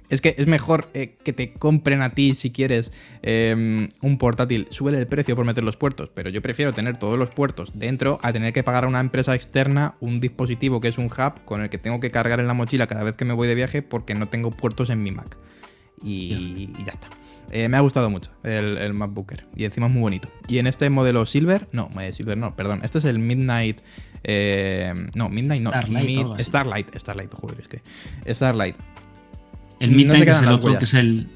Speaker 1: es que es mejor que te compren a ti si quieres un portátil. Súbele el precio por meter los puertos, pero yo prefiero tener todos los puertos dentro a tener que pagar a una empresa externa un dispositivo que es un hub con el que tengo que cargar en la mochila cada vez que me voy de viaje porque no tengo puertos en mi Mac. Y ya está. Me ha gustado mucho el MacBook Air y encima es muy bonito. Y en este modelo Silver, perdón, este es el Midnight, Starlight, joder, es que Starlight.
Speaker 2: El Midnight es el otro, que es el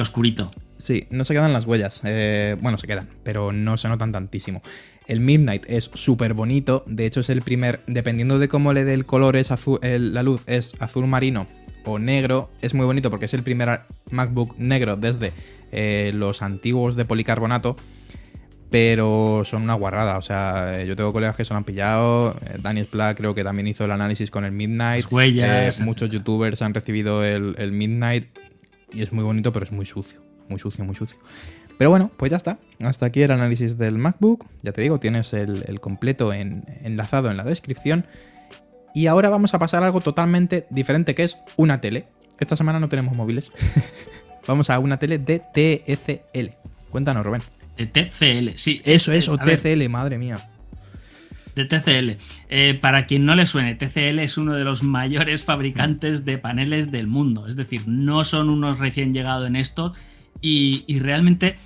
Speaker 2: oscurito.
Speaker 1: Sí, no se quedan las huellas, bueno, se quedan, pero no se notan tantísimo. El Midnight es súper bonito, de hecho es el primer, dependiendo de cómo le dé el color, es azul, la luz es azul marino o negro, es muy bonito porque es el primer MacBook negro desde los antiguos de policarbonato, pero son una guarrada. O sea, yo tengo colegas que se lo han pillado. Daniel Platt creo que también hizo el análisis con el Midnight.
Speaker 2: Las huellas,
Speaker 1: muchos youtubers han recibido el Midnight y es muy bonito, pero es muy sucio. Muy sucio. Pero bueno, pues ya está. Hasta aquí el análisis del MacBook. Ya te digo, tienes el completo enlazado en la descripción. Y ahora vamos a pasar a algo totalmente diferente, que es una tele. Esta semana no tenemos móviles. Vamos a una tele de TCL. Cuéntanos, Rubén.
Speaker 2: De TCL, sí.
Speaker 1: Eso, TCL, madre mía.
Speaker 2: De TCL. Para quien no le suene, TCL es uno de los mayores fabricantes de paneles del mundo. Es decir, no son unos recién llegados en esto. Y realmente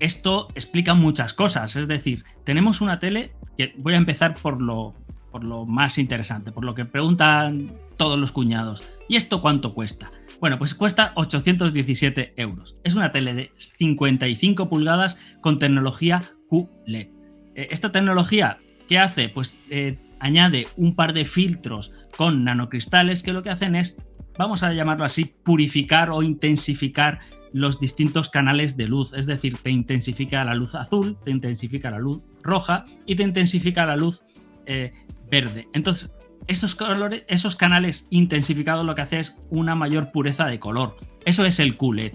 Speaker 2: esto explica muchas cosas. Es decir, tenemos una tele que voy a empezar por lo más interesante, por lo que preguntan todos los cuñados. ¿Y esto cuánto cuesta? Bueno, pues cuesta 817 euros. Es una tele de 55 pulgadas con tecnología QLED. Esta tecnología, ¿qué hace? Pues añade un par de filtros con nanocristales que lo que hacen es, vamos a llamarlo así, purificar o intensificar los distintos canales de luz. Es decir, te intensifica la luz azul, te intensifica la luz roja y te intensifica la luz verde. Entonces, esos canales intensificados lo que hace es una mayor pureza de color. Eso es el QLED.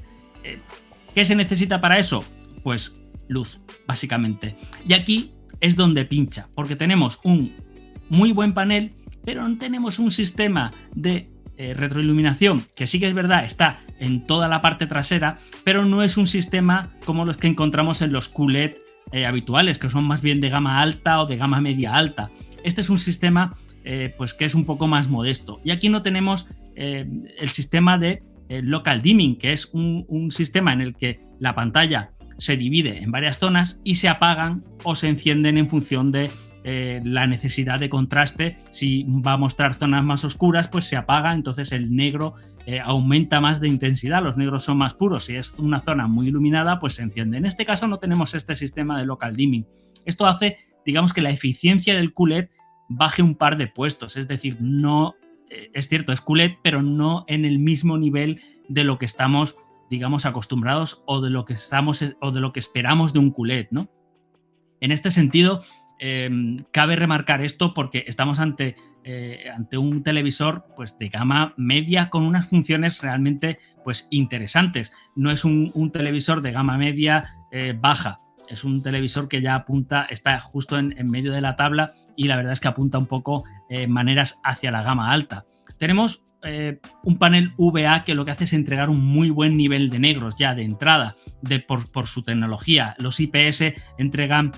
Speaker 2: ¿Qué se necesita para eso? Pues luz, básicamente. Y aquí es donde pincha, porque tenemos un muy buen panel, pero no tenemos un sistema de retroiluminación, que sí que es verdad, está en toda la parte trasera, pero no es un sistema como los que encontramos en los QLED habituales, que son más bien de gama alta o de gama media alta. Este es un sistema pues que es un poco más modesto. Y aquí no tenemos el sistema de local dimming, que es un sistema en el que la pantalla se divide en varias zonas y se apagan o se encienden en función de la necesidad de contraste. Si va a mostrar zonas más oscuras, pues se apaga, entonces el negro aumenta más de intensidad, los negros son más puros. Si es una zona muy iluminada, pues se enciende. En este caso no tenemos este sistema de local dimming. Esto hace, digamos, que la eficiencia del QLED baje un par de puestos, es decir, no es cierto, es QLED, pero no en el mismo nivel de lo que estamos, digamos, acostumbrados o de lo que esperamos de un QLED, ¿no? En este sentido, cabe remarcar esto porque estamos ante un televisor pues de gama media con unas funciones realmente pues interesantes. No es un televisor de gama media baja. Es un televisor que ya apunta, está justo en medio de la tabla y la verdad es que apunta un poco maneras hacia la gama alta. Tenemos un panel VA que lo que hace es entregar un muy buen nivel de negros ya de entrada por su tecnología. Los IPS entregan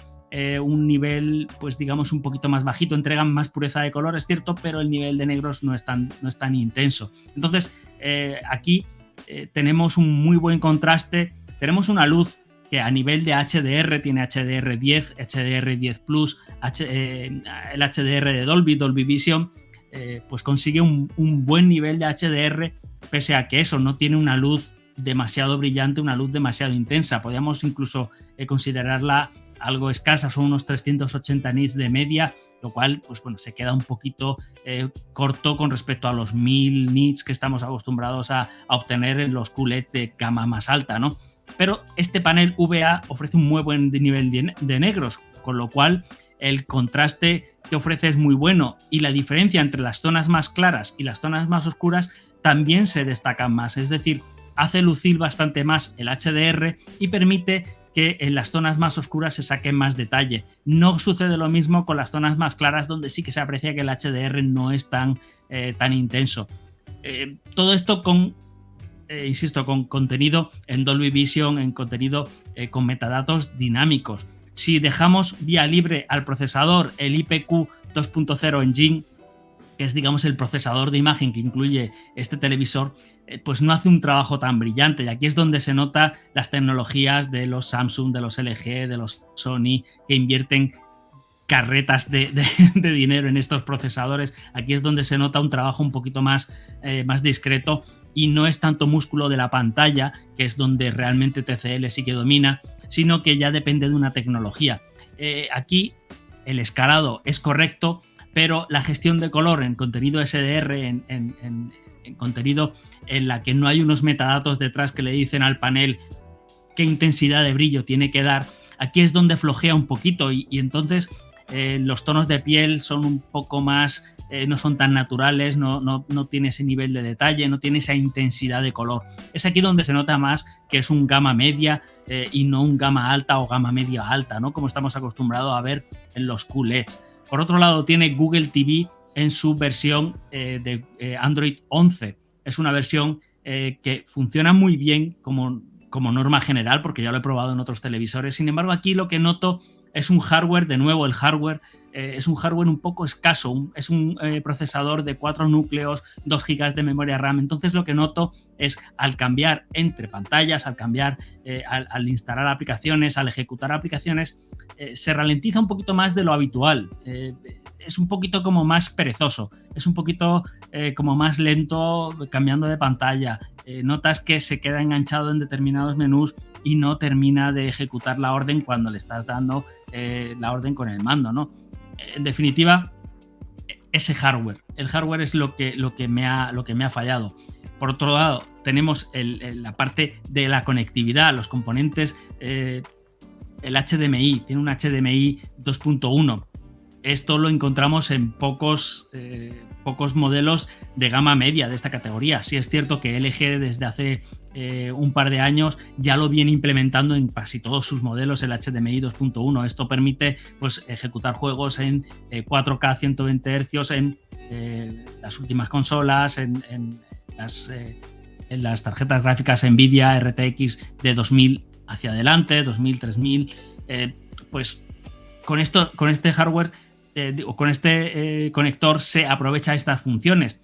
Speaker 2: un nivel, pues digamos, un poquito más bajito, entregan más pureza de color, es cierto, pero el nivel de negros no es tan intenso. Entonces, aquí tenemos un muy buen contraste, tenemos una luz que a nivel de HDR tiene HDR10, HDR10 Plus, el HDR de Dolby Vision, pues consigue un buen nivel de HDR, pese a que eso no tiene una luz demasiado brillante, una luz demasiado intensa. Podríamos incluso considerarla algo escasa, son unos 380 nits de media, lo cual pues bueno, se queda un poquito corto con respecto a los 1000 nits que estamos acostumbrados a obtener en los QLED de gama más alta, ¿no? Pero este panel VA ofrece un muy buen nivel de negros, con lo cual el contraste que ofrece es muy bueno y la diferencia entre las zonas más claras y las zonas más oscuras también se destacan más, es decir, hace lucir bastante más el HDR y permite que en las zonas más oscuras se saque más detalle. No sucede lo mismo con las zonas más claras, donde sí que se aprecia que el HDR no es tan intenso. Todo esto con contenido en Dolby Vision, en contenido con metadatos dinámicos. Si dejamos vía libre al procesador el IPQ 2.0 Engine, que es, digamos, el procesador de imagen que incluye este televisor, pues no hace un trabajo tan brillante. Y aquí es donde se nota las tecnologías de los Samsung, de los LG, de los Sony, que invierten carretas de dinero en estos procesadores. Aquí es donde se nota un trabajo un poquito más discreto y no es tanto músculo de la pantalla, que es donde realmente TCL sí que domina, sino que ya depende de una tecnología. Aquí el escalado es correcto, pero la gestión de color en contenido SDR, en contenido en la que no hay unos metadatos detrás que le dicen al panel qué intensidad de brillo tiene que dar, aquí es donde flojea un poquito y entonces los tonos de piel son un poco más, no son tan naturales, no tiene ese nivel de detalle, no tiene esa intensidad de color. Es aquí donde se nota más que es un gama media y no un gama alta o gama media alta, ¿no? Como estamos acostumbrados a ver en los QLEDs. Por otro lado, tiene Google TV en su versión de Android 11. Es una versión que funciona muy bien como norma general, porque ya lo he probado en otros televisores. Sin embargo, aquí lo que noto es un hardware, de nuevo el hardware, es un hardware un poco escaso, es un procesador de 4 núcleos, 2 GB de memoria RAM. Entonces lo que noto es al cambiar entre pantallas, al cambiar, al instalar aplicaciones, al ejecutar aplicaciones, se ralentiza un poquito más de lo habitual. Es un poquito como más perezoso, es un poquito como más lento cambiando de pantalla. Notas que se queda enganchado en determinados menús y no termina de ejecutar la orden cuando le estás dando la orden con el mando, ¿no? En definitiva, ese hardware. El hardware es lo que me ha fallado. Por otro lado, tenemos la parte de la conectividad, los componentes, el HDMI, tiene un HDMI 2.1. Esto lo encontramos en pocos modelos de gama media de esta categoría. Sí es cierto que LG desde hace un par de años ya lo viene implementando en casi todos sus modelos, el HDMI 2.1. Esto permite pues, ejecutar juegos en 4K 120 Hz en las últimas consolas, en las tarjetas gráficas Nvidia RTX de 2000 hacia adelante, 2000, 3000. Pues con este hardware o con este conector se aprovecha estas funciones,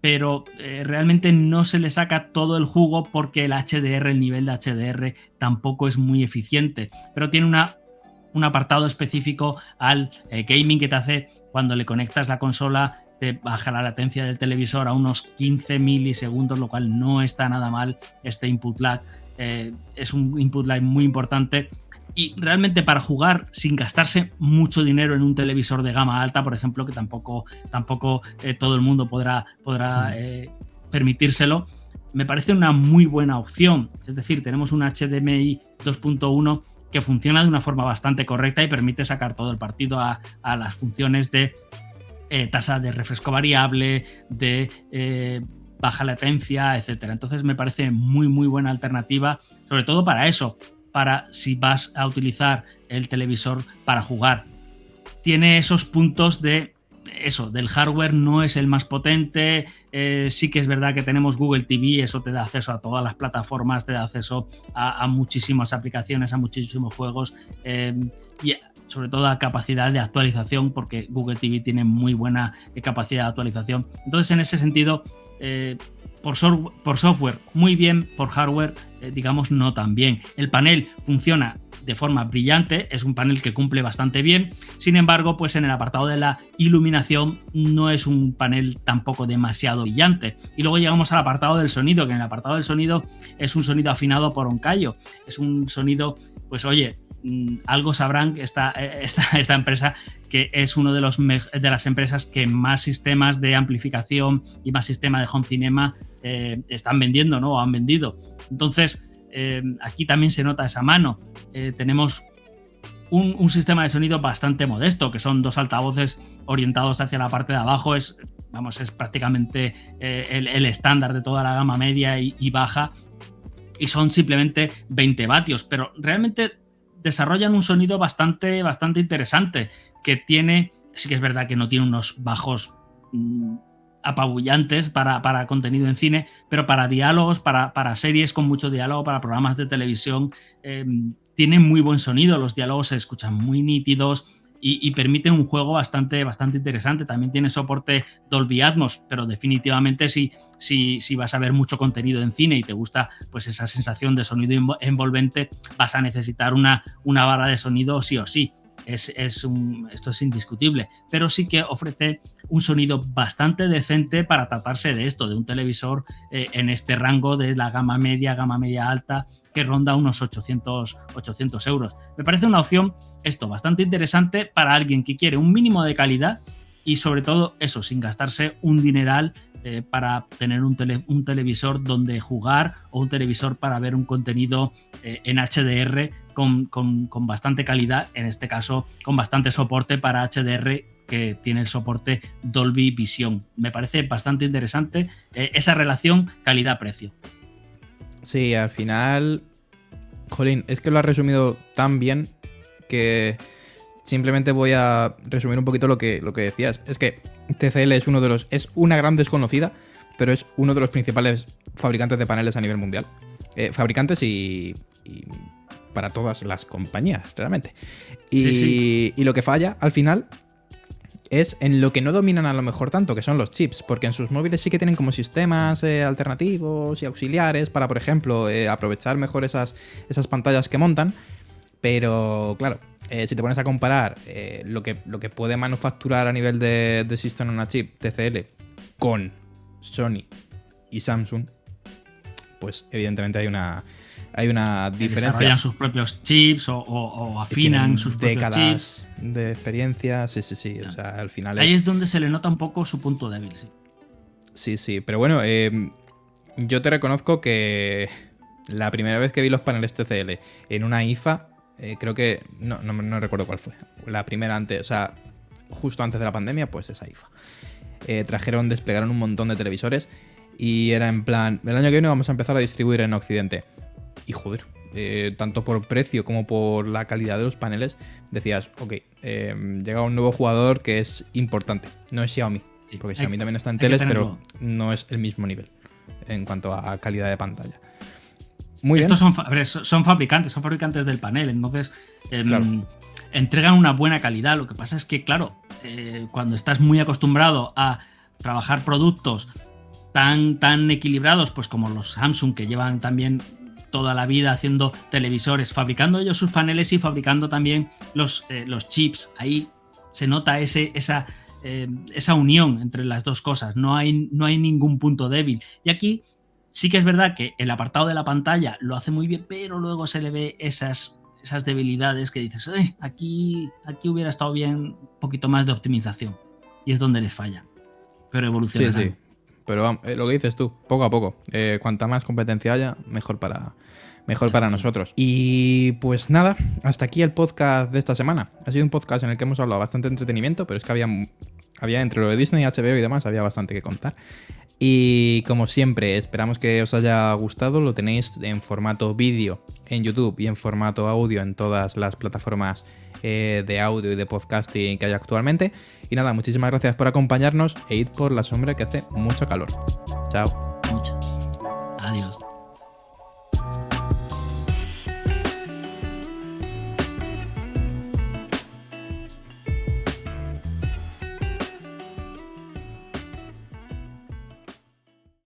Speaker 2: pero realmente no se le saca todo el jugo porque el nivel de HDR tampoco es muy eficiente, pero tiene un apartado específico al gaming que te hace cuando le conectas la consola, te baja la latencia del televisor a unos 15 milisegundos, lo cual no está nada mal. Este input lag es un input lag muy importante. Y realmente para jugar sin gastarse mucho dinero en un televisor de gama alta, por ejemplo, que tampoco todo el mundo podrá permitírselo, me parece una muy buena opción. Es decir, tenemos un HDMI 2.1 que funciona de una forma bastante correcta y permite sacar todo el partido a las funciones de tasa de refresco variable, de baja latencia, etcétera. Entonces me parece muy, muy buena alternativa, sobre todo para eso, para si vas a utilizar el televisor para jugar. Tiene esos puntos de eso, del hardware no es el más potente, sí que es verdad que tenemos Google TV, eso te da acceso a todas las plataformas, te da acceso a muchísimas aplicaciones, a muchísimos juegos y sobre todo a capacidad de actualización, porque Google TV tiene muy buena capacidad de actualización. Entonces en ese sentido por software muy bien, por hardware, digamos, no tan bien. El panel funciona de forma brillante, es un panel que cumple bastante bien, sin embargo, pues en el apartado de la iluminación no es un panel tampoco demasiado brillante. Y luego llegamos al apartado del sonido, que en el apartado del sonido es un sonido afinado por Oncayo, es un sonido, pues oye, algo sabrán esta empresa, que es una de las empresas que más sistemas de amplificación y más sistemas de home cinema están vendiendo, ¿no? O han vendido. Entonces, aquí también se nota esa mano. Tenemos un sistema de sonido bastante modesto, que son 2 altavoces orientados hacia la parte de abajo. Es prácticamente el estándar de toda la gama media y baja, y son simplemente 20 vatios, pero realmente desarrollan un sonido bastante interesante, que tiene, sí que es verdad que no tiene unos bajos apabullantes para contenido en cine, pero para diálogos, para series con mucho diálogo, para programas de televisión, tiene muy buen sonido, los diálogos se escuchan muy nítidos y permiten un juego bastante interesante. También tiene soporte Dolby Atmos, pero definitivamente si vas a ver mucho contenido en cine y te gusta pues esa sensación de sonido envolvente, vas a necesitar una barra de sonido sí o sí. Esto es indiscutible, pero sí que ofrece un sonido bastante decente para tratarse de esto, de un televisor en este rango de la gama media alta, que ronda unos 800 euros. Me parece una opción bastante interesante para alguien que quiere un mínimo de calidad y sobre todo eso, sin gastarse un dineral para tener un televisor donde jugar, o un televisor para ver un contenido en HDR con bastante calidad, en este caso con bastante soporte para HDR, que tiene el soporte Dolby Vision. Me parece bastante interesante esa relación calidad-precio.
Speaker 1: Sí, al final, jolín, es que lo has resumido tan bien que simplemente voy a resumir un poquito lo que decías. Es que TCL es una gran desconocida, pero es uno de los principales fabricantes de paneles a nivel mundial. Fabricantes y para todas las compañías, realmente. Y lo que falla, al final, es en lo que no dominan a lo mejor tanto, que son los chips, porque en sus móviles sí que tienen como sistemas alternativos y auxiliares para, por ejemplo, aprovechar mejor esas pantallas que montan. Pero, claro, si te pones a comparar lo que puede manufacturar a nivel de System on a Chip TCL con Sony y Samsung, pues evidentemente hay una diferencia.
Speaker 2: Desarrollan sus propios chips o afinan sus propios chips.
Speaker 1: De experiencia, sí. O sea, al final
Speaker 2: ahí es donde se le nota un poco su punto débil, sí.
Speaker 1: Sí, pero bueno, yo te reconozco que la primera vez que vi los paneles TCL en una IFA, creo que, no recuerdo cuál fue, la primera antes, o sea, justo antes de la pandemia, pues esa IFA. Desplegaron un montón de televisores y era en plan, el año que viene vamos a empezar a distribuir en Occidente. Y joder, tanto por precio como por la calidad de los paneles, decías, ok, llega un nuevo jugador que es importante. No es Xiaomi, porque Xiaomi también está en teles, pero no es el mismo nivel en cuanto a calidad de pantalla. Muy
Speaker 2: Estos
Speaker 1: bien.
Speaker 2: son fabricantes del panel, entonces
Speaker 1: claro,
Speaker 2: entregan una buena calidad. Lo que pasa es que, claro, cuando estás muy acostumbrado a trabajar productos tan equilibrados, pues como los Samsung, que llevan también toda la vida haciendo televisores, fabricando ellos sus paneles y fabricando también los chips, ahí se nota esa unión entre las dos cosas. No hay ningún punto débil. Y aquí sí que es verdad que el apartado de la pantalla lo hace muy bien, pero luego se le ve esas debilidades que dices, aquí hubiera estado bien un poquito más de optimización. Y es donde les falla. Pero evolucionarán.
Speaker 1: Sí. Pero lo que dices tú, poco a poco. Cuanta más competencia haya, mejor para nosotros. Y pues nada, hasta aquí el podcast de esta semana. Ha sido un podcast en el que hemos hablado bastante de entretenimiento, pero es que había entre lo de Disney, HBO y demás, había bastante que contar. Y como siempre, esperamos que os haya gustado. Lo tenéis en formato vídeo en YouTube y en formato audio en todas las plataformas de audio y de podcasting que hay actualmente. Y nada, muchísimas gracias por acompañarnos e id por la sombra, que hace mucho calor. Chao.
Speaker 2: Adiós.